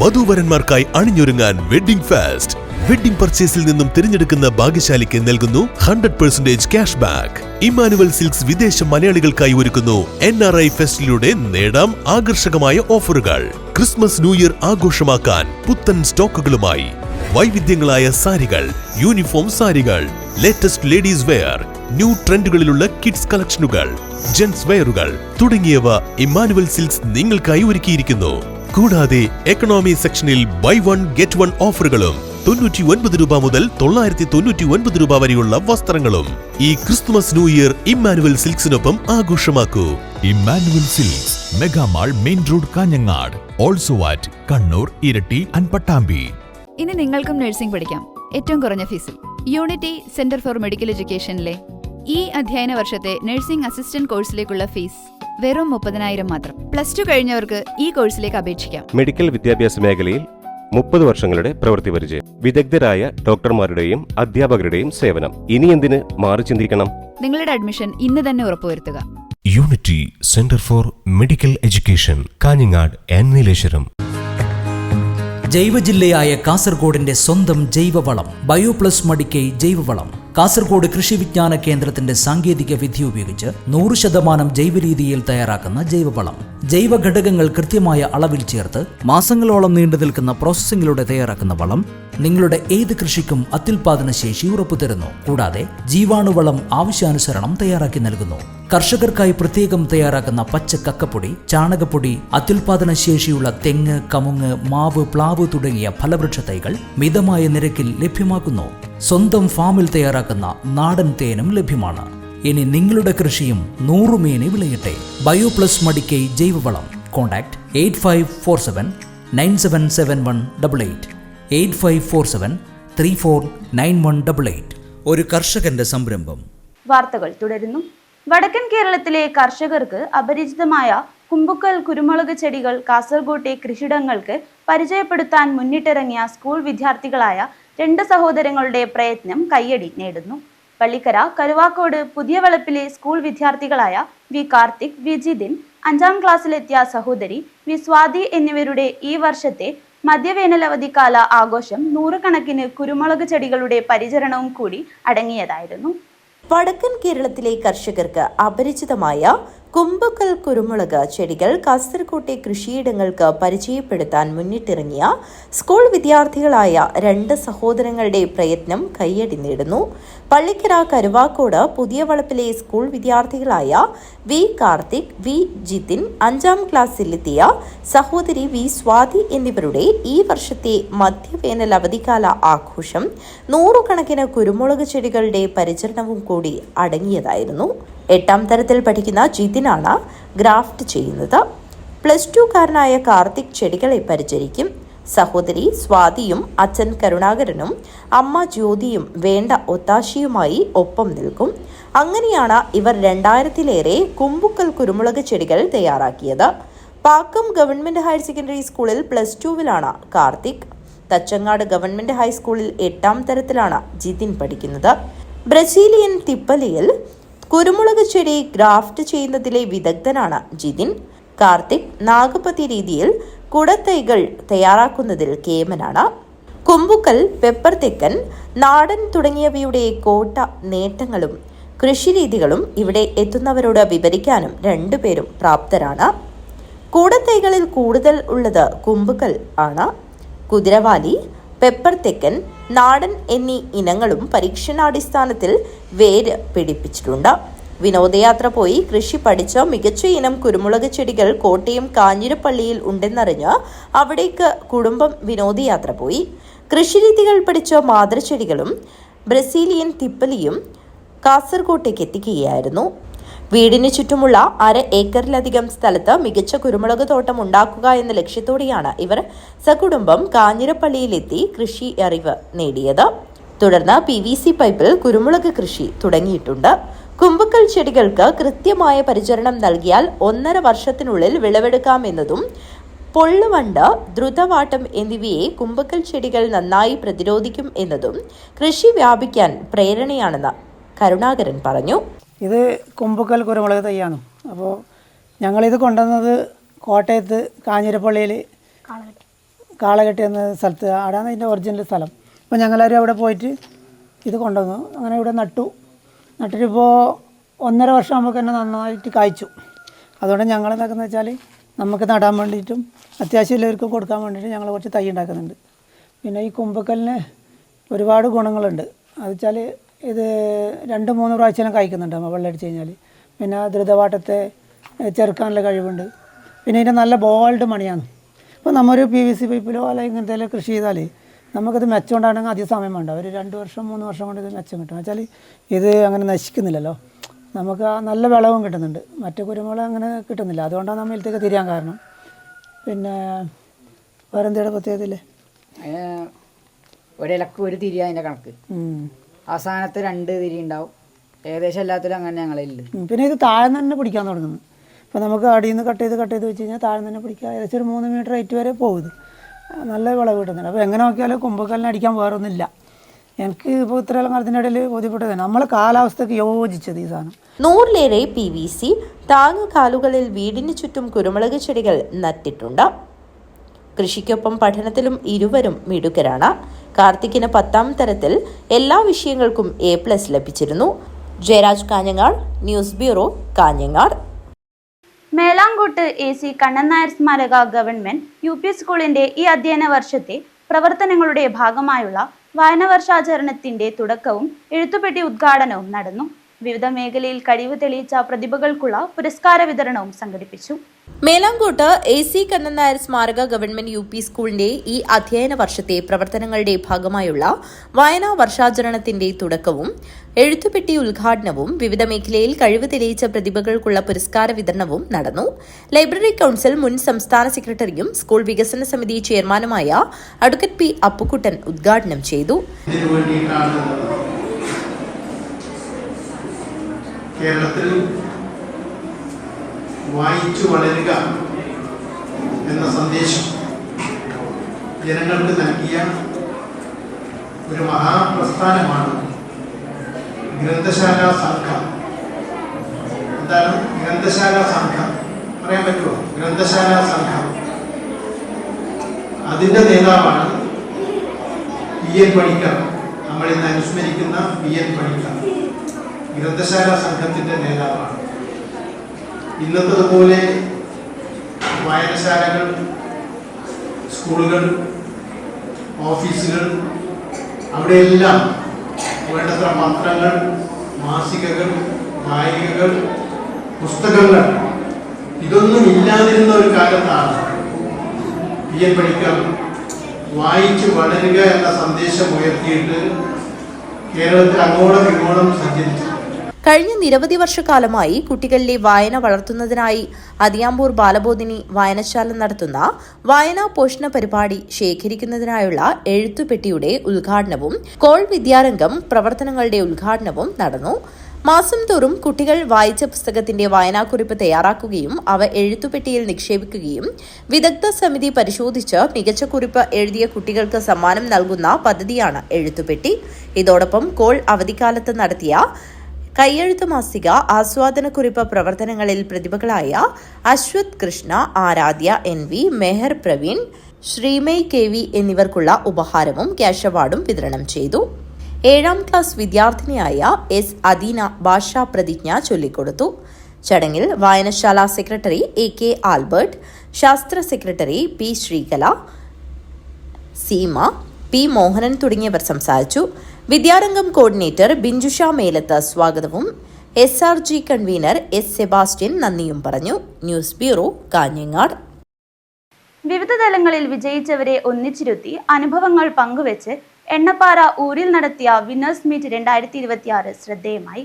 വധൂവരന്മാർക്കായി അണിഞ്ഞൊരുങ്ങാൻ wedding fest. Wedding പർച്ചേസിൽ നിന്നും തിരഞ്ഞെടുക്കുന്ന ഭാഗ്യശാലിക്ക് നൽകുന്നു 100% ക്യാഷ് ബാക്ക്. ഇമ്മാനുവൽ സിൽക്സ് വിദേശ മലയാളികൾക്കായി ഒരുക്കുന്നു NRI ഫെസ്റ്റിലൂടെ നേടാം ആകർഷകമായ ഓഫറുകൾ. ക്രിസ്മസ് ന്യൂ ഇയർ ആഘോഷമാക്കാൻ പുത്തൻ സ്റ്റോക്കുകളുമായി വൈവിധ്യങ്ങളായ സാരികൾ, യൂണിഫോം സാരികൾ, ലേറ്റസ്റ്റ് ലേഡീസ് വെയർ, ന്യൂ ട്രെൻഡുകളിലുള്ള കിഡ്സ് കളക്ഷനുകൾ, ജെന്റ്സ് വെയറുകൾ തുടങ്ങിയവ ഇമ്മാനുവൽ സിൽക്സ് നിങ്ങൾക്കായി ഒരുക്കിയിരിക്കുന്നു. കൂടാതെ എക്കണോമി സെക്ഷനിൽ ബൈ 1 ഗെറ്റ് 1 ഓഫറുകളും 99 രൂപ മുതൽ 999 രൂപ വരെയുള്ള വസ്ത്രങ്ങളും. ഈ ക്രിസ്തുമസ് ന്യൂ ഇയർ ഇമ്മാനുവൽ സിൽക്സിനൊപ്പം ആഘോഷമാക്കൂ. Emmanuel Silks, mega mall, main road, Kanhangad. Also at Kannur, Iritty and Pattambi. ഇനി നിങ്ങൾക്കും നഴ്സിംഗ് പഠിക്കാം ഏറ്റവും കുറഞ്ഞ ഫീസിൽ. യൂണിറ്റി സെന്റർ ഫോർ മെഡിക്കൽ എഡ്യൂക്കേഷനിലെ ഈ അധ്യയന വർഷത്തെ നഴ്സിംഗ് അസിസ്റ്റന്റ് കോഴ്സിലേക്കുള്ള ഫീസ് വെറും 30,000 മാത്രം. +2 കഴിഞ്ഞവർക്ക് ഈ കോഴ്സിലേക്ക് അപേക്ഷിക്കാം. മെഡിക്കൽ വിദ്യാഭ്യാസ മേഖലയിൽ 30 വർഷങ്ങളുടെ പ്രവൃത്തി പരിചയം, വിദഗ്ധരായ ഡോക്ടർമാരുടെയും അധ്യാപകരുടെയും സേവനം. ഇനി എന്തിന് മാറി ചിന്തിക്കണം? നിങ്ങളുടെ അഡ്മിഷൻ ഇന്ന് തന്നെ ഉറപ്പുവരുത്തുക. Unity centre for medical education, Kanhangad and Nileshwaram. ജൈവജില്ലയായ കാസർഗോഡിന്റെ സ്വന്തം ജൈവവളം ബയോപ്ലസ് മടിക്കൈ ജൈവവളം. കാസർഗോഡ് കൃഷി വിജ്ഞാന കേന്ദ്രത്തിന്റെ സാങ്കേതിക വിദ്യ ഉപയോഗിച്ച് 100% ജൈവരീതിയിൽ തയ്യാറാക്കുന്ന ജൈവവളം. ജൈവ ഘടകങ്ങൾ കൃത്യമായ അളവിൽ ചേർത്ത് മാസങ്ങളോളം നീണ്ടു നിൽക്കുന്ന പ്രോസസ്സിംഗിലൂടെ തയ്യാറാക്കുന്ന വളം നിങ്ങളുടെ ഏത് കൃഷിക്കും അത്യുൽപാദന ശേഷി ഉറപ്പുതരുന്നു. കൂടാതെ ജീവാണുവളം ആവശ്യാനുസരണം തയ്യാറാക്കി നൽകുന്നു. കർഷകർക്കായി പ്രത്യേകം തയ്യാറാക്കുന്ന പച്ച കക്കപ്പൊടി, ചാണകപ്പൊടി, അത്യുൽപാദന ശേഷിയുള്ള തെങ്ങ്, കമുങ്ങ്, മാവ്, പ്ലാവ് തുടങ്ങിയ ഫലവൃക്ഷ തൈകൾ മിതമായ നിരക്കിൽ ലഭ്യമാക്കുന്നു. സ്വന്തം ഫാമിൽ തയ്യാറാക്കുന്ന നാടൻ തേനും ലഭ്യമാണ്. ഇനി നിങ്ങളുടെ കൃഷിയും 100 മേനി വിളയട്ടെ. ബയോപ്ലസ് മടിക്കൈ ജൈവവളം. കോൺടാക്ട് 8547 977188 8547 349188. ഒരു കർഷകന്റെ സംരംഭം. വാർത്തകൾ തുടരുന്നു. വടക്കൻ കേരളത്തിലെ കർഷകർക്ക് അപരിചിതമായ കുമ്പുക്കൽ കുരുമുളക് ചെടികൾ കാസർഗോട്ടെ കൃഷിയിടങ്ങൾക്ക് പരിചയപ്പെടുത്താൻ മുന്നിട്ടിറങ്ങിയ സ്കൂൾ വിദ്യാർത്ഥികളായ 2 സഹോദരങ്ങളുടെ പ്രയത്നം കയ്യടി നേടുന്നു. പള്ളിക്കര കരുവാക്കോട് പുതിയ വളപ്പിലെ സ്കൂൾ വിദ്യാർത്ഥികളായ വി കാർത്തിക്, വി ജിതിൻ, 5ാം ക്ലാസ്സിലെത്തിയ സഹോദരി വി സ്വാതി എന്നിവരുടെ ഈ വർഷത്തെ മധ്യവേനൽ അവധിക്കാല ആഘോഷം 100 കണക്കിന് കുരുമുളക് ചെടികളുടെ പരിചരണവും കൂടി അടങ്ങിയതായിരുന്നു. വടക്കൻ കേരളത്തിലെ കർഷകർക്ക് അപരിചിതമായ കുമ്പുക്കൽ കുരുമുളക് ചെടികൾ കാസർകോട്ടെ കൃഷിയിടങ്ങൾക്ക് പരിചയപ്പെടുത്താൻ മുന്നിട്ടിറങ്ങിയ സ്കൂൾ വിദ്യാർത്ഥികളായ 2 സഹോദരങ്ങളുടെ പ്രയത്നം കയ്യടി നേടുന്നു. പള്ളിക്കര കരുവാക്കോട് പുതിയ വളപ്പിലെ സ്കൂൾ വിദ്യാർത്ഥികളായ വി കാർത്തിക്, വി ജിതിൻ, 5ാം ക്ലാസ്സിലെത്തിയ സഹോദരി വി സ്വാതി എന്നിവരുടെ ഈ വർഷത്തെ മധ്യവേനൽ അവധിക്കാല ആഘോഷം 100 കണക്കിന് കുരുമുളക് ചെടികളുടെ പരിചരണവും കൂടി അടങ്ങിയതായിരുന്നു. 8ാം തരത്തിൽ പഠിക്കുന്ന ജിതിനാണ് ഗ്രാഫ്റ്റ് ചെയ്യുന്നത്. +2കാരനായ കാർത്തിക് ചെടികളെ പരിചരിക്കും. സഹോദരി സ്വാതിയും അച്ഛൻ കരുണാകരനും അമ്മ ജ്യോതിയും വേണ്ട ഒത്താശയുമായി ഒപ്പം നിൽക്കും. അങ്ങനെയാണ് ഇവർ 2000-ലേറെ കുമ്പുക്കൽ കുരുമുളക് ചെടികൾ തയ്യാറാക്കിയത്. പാക്കം ഗവൺമെന്റ് ഹയർ സെക്കൻഡറി സ്കൂളിൽ +2വിലാണ് കാർത്തിക്. തച്ചങ്ങാട് ഗവൺമെന്റ് ഹൈസ്കൂളിൽ 8ാം തരത്തിലാണ് ജിതിൻ പഠിക്കുന്നത്. ബ്രസീലിയൻ തിപ്പലിയിൽ കുരുമുളക് ചെടി ഗ്രാഫ്റ്റ് ചെയ്യുന്നതിലെ വിദഗ്ധനാണ് ജിതിൻ. കാർത്തിക് നാഗപതി രീതിയിൽ കുടത്തൈകൾ തയ്യാറാക്കുന്നതിൽ കേമനാണ്. കുമ്പുക്കൽ, പെപ്പർ തെക്കൻ, നാടൻ തുടങ്ങിയവയുടെ കോട്ട നേട്ടങ്ങളും കൃഷിരീതികളും ഇവിടെ എത്തുന്നവരോട് വിവരിക്കാനും രണ്ടുപേരും പ്രാപ്തരാണ്. കൂടത്തൈകളിൽ കൂടുതൽ ഉള്ളത് കുമ്പുക്കൽ ആണ്. കുതിരവാലി, പെപ്പർ തെക്കൻ, നാടൻ എന്നീ ഇനങ്ങളും പരീക്ഷണാടിസ്ഥാനത്തിൽ വേര് പിടിപ്പിച്ചിട്ടുണ്ട്. വിനോദയാത്ര പോയി കൃഷി പഠിച്ച മികച്ച ഇനം കുരുമുളക് ചെടികൾ കോട്ടയം കാഞ്ഞിരപ്പള്ളിയിൽ ഉണ്ടെന്നറിഞ്ഞ് അവിടേക്ക് കുടുംബം വിനോദയാത്ര പോയി. കൃഷിരീതികൾ പഠിച്ച മാതൃചെടികളും ബ്രസീലിയൻ തിപ്പലിയും കാസർകോട്ടേക്ക് എത്തിക്കുകയായിരുന്നു. വീടിന് ചുറ്റുമുള്ള 1/2 ഏക്കറിലധികം സ്ഥലത്ത് മികച്ച കുരുമുളക് തോട്ടം ഉണ്ടാക്കുക എന്ന ലക്ഷ്യത്തോടെയാണ് ഇവർ സകുടുംബം കാഞ്ഞിരപ്പള്ളിയിലെത്തി കൃഷി അറിവ് നേടിയത്. തുടർന്ന് PVC പൈപ്പിൽ കുരുമുളക് കൃഷി തുടങ്ങിയിട്ടുണ്ട്. കുമ്പുക്കൽ ചെടികൾക്ക് കൃത്യമായ പരിചരണം നൽകിയാൽ 1.5 വർഷത്തിനുള്ളിൽ വിളവെടുക്കാമെന്നതും പൊള്ളുവണ്ട്, ദ്രുതവാട്ടം എന്നിവയെ കുമ്പുക്കൽ ചെടികൾ നന്നായി പ്രതിരോധിക്കും എന്നതും കൃഷി വ്യാപിക്കാൻ പ്രേരണയാണെന്ന് കരുണാകരൻ പറഞ്ഞു. ഇത് കുമ്പുക്കൽ കുരുമുളക് തൈയാണ്. അപ്പോൾ ഞങ്ങളിത് കൊണ്ടുവന്നത് കോട്ടയത്ത് കാഞ്ഞിരപ്പള്ളിയിൽ കാളകെട്ടി എന്ന സ്ഥലത്ത്. അവിടെയാണ് ഇതിൻ്റെ ഒറിജിനൽ സ്ഥലം. അപ്പോൾ ഞങ്ങളാരും അവിടെ പോയിട്ട് ഇത് കൊണ്ടുവന്നു. അങ്ങനെ ഇവിടെ നട്ടിട്ടിപ്പോൾ 1.5 വർഷം ആകുമ്പോൾ തന്നെ നന്നായിട്ട് കായ്ച്ചു. അതുകൊണ്ട് ഞങ്ങൾ എന്താക്കുന്നത് വെച്ചാൽ നമുക്ക് നടാൻ വേണ്ടിയിട്ടും അത്യാവശ്യം എല്ലാവർക്കും കൊടുക്കാൻ വേണ്ടിയിട്ട് ഞങ്ങൾ കുറച്ച് തൈ ഉണ്ടാക്കുന്നുണ്ട്. പിന്നെ ഈ കുമ്പുക്കലിന് ഒരുപാട് ഗുണങ്ങളുണ്ട്. അത് വെച്ചാൽ ഇത് 2-3 പ്രാവശ്യം കായ്ക്കുന്നുണ്ട് നമ്മൾ വെള്ളമടിച്ച് കഴിഞ്ഞാൽ. പിന്നെ ദ്രുതവാട്ടത്തെ ചെറുക്കാനുള്ള കഴിവുണ്ട്. പിന്നെ ഇതിൻ്റെ നല്ല ബോൾഡ് മണിയാണ്. ഇപ്പോൾ നമ്മൊരു PVC പൈപ്പിലോ അല്ലെങ്കിൽ ഇങ്ങനത്തെ കൃഷി ചെയ്താൽ നമുക്കത് മെച്ചം ഉണ്ടാകണമെങ്കിൽ അധികം സമയം വേണ്ട. ഒരു 2 വർഷം 3 വർഷം കൊണ്ട് ഇത് മെച്ചം കിട്ടും. വെച്ചാൽ ഇത് അങ്ങനെ നശിക്കുന്നില്ലല്ലോ. നമുക്ക് നല്ല വിളവും കിട്ടുന്നുണ്ട്. മറ്റു കുരുമുളക് അങ്ങനെ കിട്ടുന്നില്ല. അതുകൊണ്ടാണ് നമ്മൾ ഇതിലേക്ക് തിരിയാൻ കാരണം. പിന്നെ വേറെ എന്തെങ്കിലും പ്രത്യേകതയില്ലേ? ഒരിലക്ക് ഒരു തിരി അതിൻ്റെ കണക്ക്. അവസാനത്ത് 2 തിരി ഉണ്ടാവും. ഏകദേശം എല്ലാത്തിലും അങ്ങനെ ഞങ്ങളില്ല. പിന്നെ ഇത് താഴെ തന്നെ പിടിക്കാൻ തുടങ്ങുന്നു. ഇപ്പോൾ നമുക്ക് അടിയിൽ നിന്ന് കട്ട് ചെയ്ത് വെച്ച് കഴിഞ്ഞാൽ താഴെ തന്നെ പിടിക്കുക. ഏകദേശം ഒരു 3 മീറ്റർ ഹൈറ്റ് വരെ പോകുന്നത്. നല്ല വിളവ് കിട്ടുന്നുണ്ട്. അപ്പോൾ എങ്ങനെ നോക്കിയാലും കുമ്പുക്കലിന് അടിക്കാൻ വേറൊന്നുമില്ല. എനിക്ക് ഇപ്പോൾ ഇത്രയും കാലത്തിൻ്റെ ഇടയിൽ ബോധ്യപ്പെട്ടത് നമ്മളെ കാലാവസ്ഥയ്ക്ക് യോജിച്ചത് ഈ സാധനം. 100-ലേറെ PVC താങ്ങുകാലുകളിൽ വീടിന് ചുറ്റും കുരുമുളക് ചെടികൾ നട്ടിട്ടുണ്ട്. കൃഷിക്കൊപ്പം പഠനത്തിലും ഇരുവരും മിടുക്കരാണ്. കാർത്തിക്കിന് 10ാം തരത്തിൽ എല്ലാ വിഷയങ്ങൾക്കും A+ ലഭിച്ചിരുന്നു. Jayaraj Kanhangad, news bureau, Kanhangad. Melankot AC Kannan Nair സ്മാരക ഗവൺമെന്റ് UP സ്കൂളിന്റെ ഈ അധ്യയന വർഷത്തെ പ്രവർത്തനങ്ങളുടെ ഭാഗമായുള്ള വായന വർഷാചരണത്തിന്റെ തുടക്കവും എഴുത്തുപെട്ടി ഉദ്ഘാടനവും നടന്നു. വിവിധ മേഖലയിൽ കഴിവ് തെളിയിച്ച പ്രതിഭകൾക്കുള്ള പുരസ്കാര വിതരണവും സംഘടിപ്പിച്ചു. മേലാങ്കോട്ട് AC കണ്ണൻ നായർ സ്മാരക ഗവൺമെന്റ് UP സ്കൂളിന്റെ ഈ അധ്യയന വർഷത്തെ പ്രവർത്തനങ്ങളുടെ ഭാഗമായുള്ള വായനാ വർഷാചരണത്തിന്റെ തുടക്കവും എഴുത്തുപെട്ടി ഉദ്ഘാടനവും വിവിധ മേഖലയിൽ കഴിവ് തെളിയിച്ച പ്രതിഭകൾക്കുള്ള പുരസ്കാര വിതരണവും നടന്നു. ലൈബ്രറി കൌൺസിൽ മുൻ സംസ്ഥാന സെക്രട്ടറിയും സ്കൂൾ വികസന സമിതി ചെയർമാനുമായ അഡ്വക്കേറ്റ് P. അപ്പുക്കുട്ടൻ ഉദ്ഘാടനം ചെയ്തു. കേരളത്തിൽ വായിച്ചു വളരുക എന്ന സന്ദേശം ജനങ്ങൾക്ക് നൽകിയ ഒരു മഹാപ്രസ്ഥാനമാണ് ഗ്രന്ഥശാല സംഘം. എന്താണ് ഗ്രന്ഥശാല സംഘം? പറയാൻ പറ്റുമോ? ഗ്രന്ഥശാല സംഘം. അതിൻ്റെ നേതാവാണ് PN പണിക്കർ. നമ്മളിന്ന് അനുസ്മരിക്കുന്ന PN പണിക്കർ ഗ്രന്ഥശാല സംഘത്തിൻ്റെ നേതാവാണ്. ഇന്നത്തതുപോലെ വായനശാലകൾ, സ്കൂളുകൾ, ഓഫീസുകൾ, അവിടെയെല്ലാം വേണ്ടത്ര പത്രങ്ങൾ, മാസികകൾ, വായികകൾ, പുസ്തകങ്ങൾ ഇതൊന്നും ഇല്ലാതിരുന്ന ഒരു കാലത്താണ് PN പണിക്കർ വായിച്ചു വളരുക എന്ന സന്ദേശം ഉയർത്തിയിട്ട് കേരളത്തിൽ അങ്ങോളം ഇങ്ങോളം സഞ്ചരിച്ചു. കഴിഞ്ഞ നിരവധി വർഷക്കാലമായി കുട്ടികളിലെ വായന വളർത്തുന്നതിനായി അതിയാമ്പൂർ ബാലബോധിനി വായനശാല നടത്തുന്ന വായനാ പോഷണ പരിപാടി ശേഖരിക്കുന്നതിനായുള്ള എഴുത്തുപെട്ടിയുടെ ഉദ്ഘാടനവും കോൾ വിദ്യാരംഗം പ്രവർത്തനങ്ങളുടെ ഉദ്ഘാടനവും നടന്നു. മാസം തോറും കുട്ടികൾ വായിച്ച പുസ്തകത്തിന്റെ വായനാക്കുറിപ്പ് തയ്യാറാക്കുകയും അവ എഴുത്തുപെട്ടിയിൽ നിക്ഷേപിക്കുകയും വിദഗ്ധ സമിതി പരിശോധിച്ച് മികച്ച കുറിപ്പ് എഴുതിയ കുട്ടികൾക്ക് സമ്മാനം നൽകുന്ന പദ്ധതിയാണ് എഴുത്തുപെട്ടി. ഇതോടൊപ്പം കോൾ അവധിക്കാലത്ത് നടത്തിയ കൈയെഴുത്ത് മാസിക ആസ്വാദനക്കുറിപ്പ് പ്രവർത്തനങ്ങളിൽ പ്രതിഭകളായ അശ്വത് കൃഷ്ണ, ആരാധ്യ NV, മെഹർ പ്രവീൺ, ശ്രീമയ് KV എന്നിവർക്കുള്ള ഉപഹാരവും ക്യാഷ് അവാർഡും വിതരണം ചെയ്തു. 7ാം ക്ലാസ് വിദ്യാർത്ഥിനിയായ S. അദീന ഭാഷാ പ്രതിജ്ഞ ചൊല്ലിക്കൊടുത്തു. ചടങ്ങിൽ വായനശാല സെക്രട്ടറി AK ആൽബർട്ട്, ശാസ്ത്ര secretary P. Sreekala, Seema, P. Mohanan തുടങ്ങിയവർ സംസാരിച്ചു. വിദ്യാരംഗം കോർഡിനേറ്റർ ബിഞ്ചുഷ മേലത്ത് സ്വാഗതവും SRG കൺവീനർ S. സെബാസ്റ്റ്യൻ നന്ദിയും പറഞ്ഞു. News bureau, Kanhangad. വിവിധ തലങ്ങളിൽ വിജയിച്ചവരെ ഒന്നിച്ചിരുത്തി അനുഭവങ്ങൾ പങ്കുവെച്ച് എണ്ണപ്പാറ ഊരിൽ നടത്തിയ വിന്നേഴ്സ് മീറ്റ് 2026 ശ്രദ്ധേയമായി.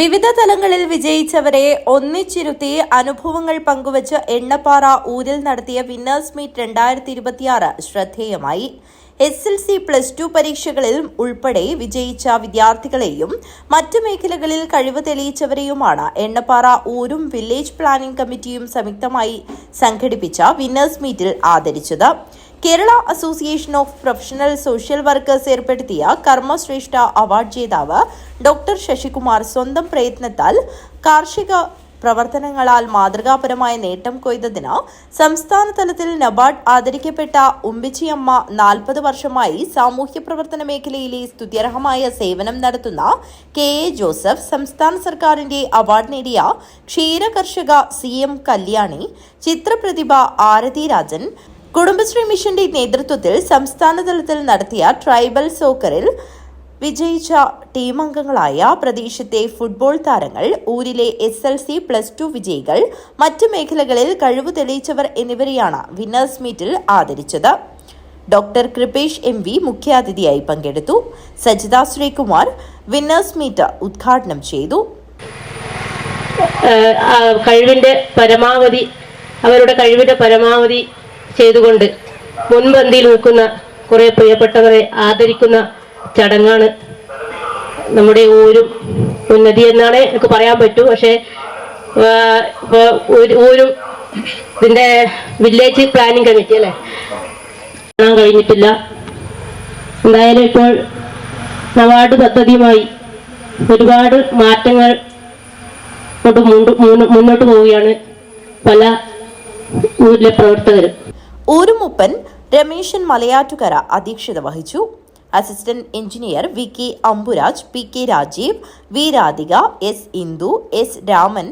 വിവിധ തലങ്ങളിൽ വിജയിച്ചവരെ ഒന്നിച്ചിരുത്തി അനുഭവങ്ങൾ പങ്കുവച്ച് എണ്ണപ്പാറ ഊരിൽ നടത്തിയ വിന്നേഴ്സ് മീറ്റ് 2026 ശ്രദ്ധേയമായി. SLC +2 പരീക്ഷകളിൽ ഉൾപ്പെടെ വിജയിച്ച വിദ്യാർത്ഥികളെയും മറ്റു മേഖലകളിൽ കഴിവ് തെളിയിച്ചവരെയുമാണ് എണ്ണപ്പാറ ഊരും വില്ലേജ് പ്ലാനിംഗ് കമ്മിറ്റിയും സംയുക്തമായി സംഘടിപ്പിച്ച വിന്നേഴ്സ് മീറ്റിൽ ആദരിച്ചത്. Kerala association of professional social workers ഏർപ്പെടുത്തിയ കർമ്മശ്രേഷ്ഠ അവാർഡ് ജേതാവ് ഡോക്ടർ ശശികുമാർ സ്വന്തം പ്രയത്നത്താൽ കാർഷിക പ്രവർത്തനങ്ങളാൽ മാതൃകാപരമായ നേട്ടം കൊയ്തതിന് സംസ്ഥാന തലത്തിൽ നബാർഡ് ആദരിക്കപ്പെട്ട ഉമ്പിച്ചിയമ്മ 40 വർഷമായി സാമൂഹ്യ പ്രവർത്തന മേഖലയിലെ സ്തുത്യർഹമായ സേവനം നടത്തുന്ന KA ജോസഫ്, സംസ്ഥാന സർക്കാരിന്റെ അവാർഡ് നേടിയ ക്ഷീര കർഷക CM കല്യാണി, ചിത്രപ്രതിഭ ആരതി രാജൻ, കുടുംബശ്രീ മിഷന്റെ നേതൃത്വത്തിൽ സംസ്ഥാന തലത്തിൽ നടത്തിയ ട്രൈബൽ സോക്കറിൽ വിജയിച്ച ടീം അംഗങ്ങളായ പ്രദേശത്തെ ഫുട്ബോൾ താരങ്ങൾ, ഊരിലെ SLC +2 വിജയികൾ, മറ്റു മേഖലകളിൽ കഴിവ് തെളിയിച്ചവർ എന്നിവരെയാണ് വിന്നേഴ്സ് മീറ്റിൽ ആദരിച്ചത്. ഡോക്ടർ കൃപേഷ് MV മുഖ്യാതിഥിയായി പങ്കെടുത്തു. സജിത ശ്രീകുമാർ വിന്നേഴ്സ് മീറ്റ് ഉദ്ഘാടനം ചെയ്തു. അവരുടെ കഴിവിന്റെ പരമാവധി ചെയ്തുകൊണ്ട് മുൻപന്തിയിൽ നിൽക്കുന്ന കുറെ പ്രിയപ്പെട്ടവരെ ആദരിക്കുന്ന ചടങ്ങാണ് നമ്മുടെ ഊരും ഉന്നതി എന്നാണ് എനിക്ക് പറയാൻ പറ്റൂ. പക്ഷേ ഊരും ഇതിന്റെ വില്ലേജ് പ്ലാനിംഗ് കമ്മിറ്റി അല്ലേ കാണാൻ കഴിഞ്ഞിട്ടില്ല. എന്തായാലും ഇപ്പോൾ നവാർഡ് പദ്ധതിയുമായി ഒരുപാട് മാറ്റങ്ങൾ മുന്നോട്ട് പോവുകയാണ് പല ഊരിലെ പ്രവർത്തകരും. ഊരുമുപ്പൻ രമേശൻ മലയാറ്റുകര അധ്യക്ഷത വഹിച്ചു. Assistant engineer VK Amburaj, PK Rajeev, V Radhika, S Indu, S Raman,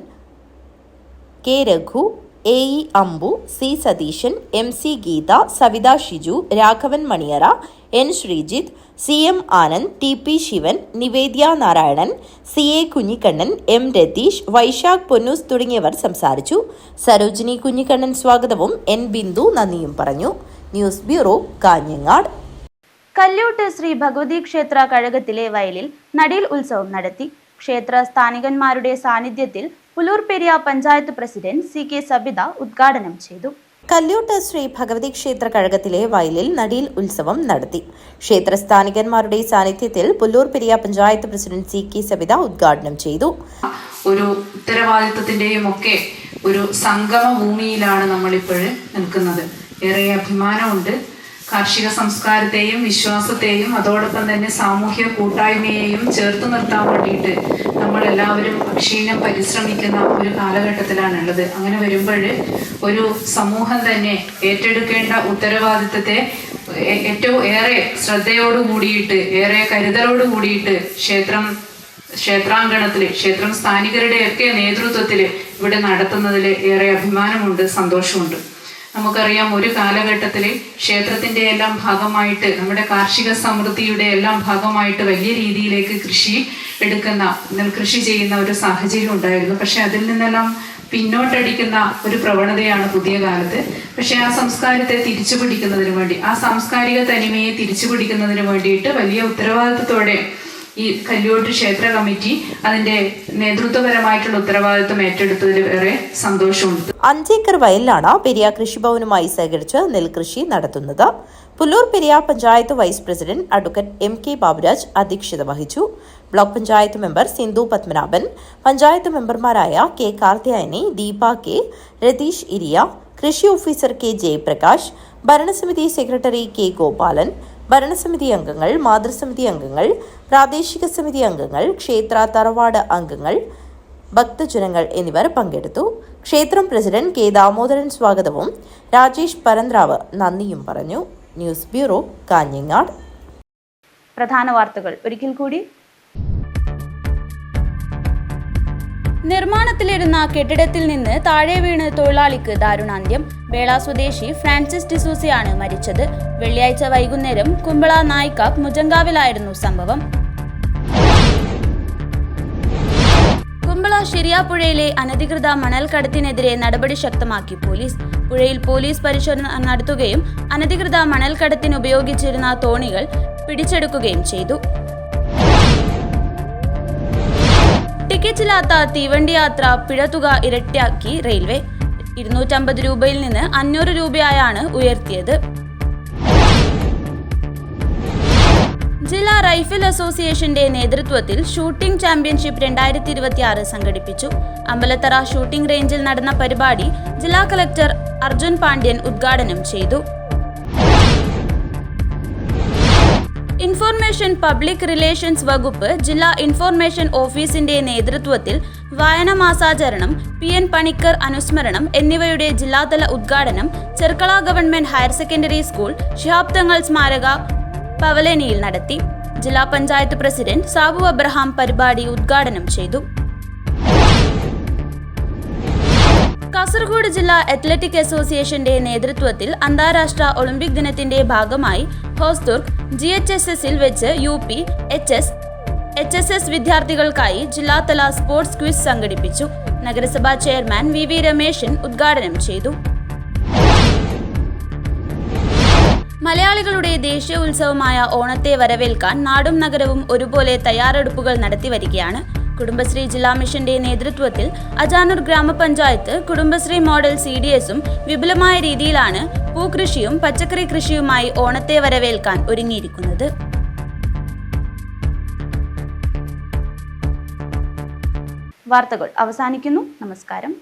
K Raghu, AE Ambu, C Satheesan, MC Geetha, Savitha Shiju, Raghavan Maniyara, N Sreejith, CM Anand, TP Shivan, നിവേദ്യ നാരായണൻ, CA കുഞ്ഞിക്കണ്ണൻ, M രതീഷ്, വൈശാഖ് പൊന്നൂസ് തുടങ്ങിയവർ സംസാരിച്ചു. സരോജിനി കുഞ്ഞിക്കണ്ണൻ സ്വാഗതവും N ബിന്ദു നന്ദിയും പറഞ്ഞു. News bureau, Kanhangad. കല്ല്യോട്ട് ശ്രീ ഭഗവതി ക്ഷേത്ര കഴകത്തിലെ വയലിൽ നടീൽ ഉത്സവം നടത്തി. ക്ഷേത്ര സ്ഥാനികന്മാരുടെ സാന്നിധ്യത്തിൽ പുലൂർപെരിയ പഞ്ചായത്ത് പ്രസിഡന്റ് CK സബിത ഉദ്ഘാടനം ചെയ്തു. കല്ല്യോട്ട് ശ്രീ ഭഗവതി ക്ഷേത്ര കഴകത്തിലെ വയലിൽ നടീൽ ഉത്സവം നടത്തി. ക്ഷേത്ര സ്ഥാനികന്മാരുടെ സാന്നിധ്യത്തിൽ പുല്ലൂർപെരിയ പഞ്ചായത്ത് പ്രസിഡന്റ് CK സബിത ഉദ്ഘാടനം ചെയ്തു. ഒരു ഉത്തരവാദിത്വത്തിന്റെയും ഒക്കെ ഒരു സംഗമ ഭൂമിയിലാണ് നമ്മളിപ്പോൾ നിൽക്കുന്നത്. ഏറെ അഭിമാനമുണ്ട്. കാർഷിക സംസ്കാരത്തെയും വിശ്വാസത്തെയും അതോടൊപ്പം തന്നെ സാമൂഹ്യ കൂട്ടായ്മയെയും ചേർത്ത് നിർത്താൻ വേണ്ടിയിട്ട് നമ്മളെല്ലാവരും അക്ഷീണം പരിശ്രമിക്കുന്ന ഒരു കാലഘട്ടത്തിലാണുള്ളത്. അങ്ങനെ വരുമ്പോൾ ഒരു സമൂഹം തന്നെ ഏറ്റെടുക്കേണ്ട ഉത്തരവാദിത്തത്തെ ഏറ്റവും ഏറെ ശ്രദ്ധയോടുകൂടിയിട്ട് ഏറെ കരുതലോട് കൂടിയിട്ട് ക്ഷേത്രാങ്കണത്തിൽ ക്ഷേത്രം സ്ഥാനികരുടെയൊക്കെ നേതൃത്വത്തിൽ ഇവിടെ നടത്തുന്നതിൽ ഏറെ അഭിമാനമുണ്ട്, സന്തോഷമുണ്ട്. നമുക്കറിയാം, ഒരു കാലഘട്ടത്തിൽ ക്ഷേത്രത്തിൻ്റെ എല്ലാം ഭാഗമായിട്ട് നമ്മുടെ കാർഷിക സമൃദ്ധിയുടെ എല്ലാം ഭാഗമായിട്ട് വലിയ രീതിയിലേക്ക് നെൽകൃഷി ചെയ്യുന്ന ഒരു സാഹചര്യം ഉണ്ടായിരുന്നു. പക്ഷെ അതിൽ നിന്നെല്ലാം പിന്നോട്ടടിക്കുന്ന ഒരു പ്രവണതയാണ് പുതിയ കാലത്ത്. പക്ഷെ ആ സംസ്കാരത്തെ തിരിച്ചു പിടിക്കുന്നതിന് വേണ്ടി, ആ സാംസ്കാരിക തനിമയെ തിരിച്ചു പിടിക്കുന്നതിന് വേണ്ടിയിട്ട് വലിയ ഉത്തരവാദിത്വത്തോടെ ഈ കല്യോട്ട് ക്ഷേത്ര കമ്മിറ്റി അതിന്റെ നേതൃത്വപരമായിട്ടുള്ള ഉത്തരവാദിത്വം ഏറ്റെടുത്തതിൽ ഏറെ സന്തോഷമുണ്ട്. 5 ഏക്കർ വയലിലാണ് പെരിയ കൃഷിഭവനുമായി സഹകരിച്ച് നെൽകൃഷി നടത്തുന്നത്. Pullur Periya panchayat vice president advocate MK Baburaj അധ്യക്ഷത വഹിച്ചു. ബ്ലോക്ക് പഞ്ചായത്ത് മെമ്പർ സിന്ധു പത്മനാഭൻ, പഞ്ചായത്ത് മെമ്പർമാരായ K കാർത്തിയായനി, ദീപ K, രതീഷ് ഇരിയ, കൃഷി ഓഫീസർ K ജയപ്രകാശ്, ഭരണസമിതി സെക്രട്ടറി K ഗോപാലൻ, ഭരണസമിതി അംഗങ്ങൾ, മാതൃസമിതി അംഗങ്ങൾ, പ്രാദേശിക സമിതി അംഗങ്ങൾ, ക്ഷേത്ര തറവാട് അംഗങ്ങൾ, ഭക്തജനങ്ങൾ എന്നിവർ പങ്കെടുത്തു. ക്ഷേത്രം പ്രസിഡന്റ് K ദാമോദരൻ സ്വാഗതവും രാജേഷ് പരന്ത്രാവ് നന്ദിയും പറഞ്ഞു. News bureau, Kanhangad. പ്രധാന വാർത്തകൾ ഒരിക്കൽ കൂടി. നിർമ്മാണത്തിലിരുന്ന കെട്ടിടത്തിൽ നിന്ന് താഴെ വീണ് തൊഴിലാളിക്ക് ദാരുണാന്ത്യം. ബേള സ്വദേശി ഫ്രാൻസിസ് ഡിസൂസയാണ് മരിച്ചത്. വെള്ളിയാഴ്ച വൈകുന്നേരം കുമ്പള നായിക്കാപ്പ് മുജങ്കാവിലായിരുന്നു സംഭവം. കുമ്പള ശിരിയാപ്പുഴയിലെ അനധികൃത മണൽ കടത്തിനെതിരെ നടപടി ശക്തമാക്കി പോലീസ്. പുഴയിൽ പോലീസ് പരിശോധന നടത്തുകയും അനധികൃത മണൽ കടത്തിന് ഉപയോഗിച്ചിരുന്ന തോണികൾ പിടിച്ചെടുക്കുകയും ചെയ്തു. ടിക്കറ്റില്ലാത്ത തീവണ്ടി യാത്ര പിഴത്തുക ഇരട്ടിയാക്കി റെയിൽവേ. 250 രൂപയിൽ നിന്ന് 500 രൂപയായാണ് ഉയർത്തിയത്. ജില്ലാ റൈഫിൾ അസോസിയേഷന്റെ നേതൃത്വത്തിൽ ഷൂട്ടിംഗ് ചാമ്പ്യൻഷിപ്പ് 2026 സംഘടിപ്പിച്ചു. അമ്പലത്തറ ഷൂട്ടിംഗ് റേഞ്ചിൽ നടന്ന പരിപാടി ജില്ലാ കളക്ടർ അർജുൻ പാണ്ഡ്യൻ ഉദ്ഘാടനം ചെയ്തു. ഇൻഫോർമേഷൻ പബ്ലിക് റിലേഷൻസ് വകുപ്പ് ജില്ലാ ഇൻഫോർമേഷൻ ഓഫീസിന്റെ നേതൃത്വത്തിൽ വായന മാസാചരണം, PN പണിക്കർ അനുസ്മരണം എന്നിവയുടെ ജില്ലാതല ഉദ്ഘാടനം Cherkala government higher secondary school Shihab Thangal സ്മാരക പവലിയനിൽ നടത്തി. ജില്ലാ പഞ്ചായത്ത് പ്രസിഡന്റ് സാബു അബ്രഹാം പരിപാടി ഉദ്ഘാടനം ചെയ്തു. കാസർഗോഡ് ജില്ലാ അത്ലറ്റിക് അസോസിയേഷന്റെ നേതൃത്വത്തിൽ അന്താരാഷ്ട്ര ഒളിമ്പിക് ദിനത്തിന്റെ ഭാഗമായി ഹോസ്ദുർഗ് GHSSൽ വെച്ച് UP HS HSS വിദ്യാർത്ഥികൾക്കായി ജില്ലാതല സ്പോർട്സ് ക്വിസ് സംഘടിപ്പിച്ചു. നഗരസഭാ ചെയർമാൻ VV രമേശൻ ഉദ്ഘാടനം ചെയ്തു. മലയാളികളുടെ ദേശീയ ഉത്സവമായ ഓണത്തെ വരവേൽക്കാൻ നാടും നഗരവും ഒരുപോലെ തയ്യാറെടുപ്പുകൾ നടത്തിവരികയാണ്. കുടുംബശ്രീ ജില്ലാ മിഷന്റെ നേതൃത്വത്തിൽ അജാനൂർ ഗ്രാമപഞ്ചായത്ത് കുടുംബശ്രീ മോഡൽ CDSഉം വിപുലമായ രീതിയിലാണ് പൂക്കൃഷിയും പച്ചക്കറി കൃഷിയുമായി ഓണത്തെ വരവേൽക്കാൻ ഒരുങ്ങിയിരിക്കുന്നത്. വാർത്തകൾ അവസാനിക്കുന്നു. നമസ്കാരം.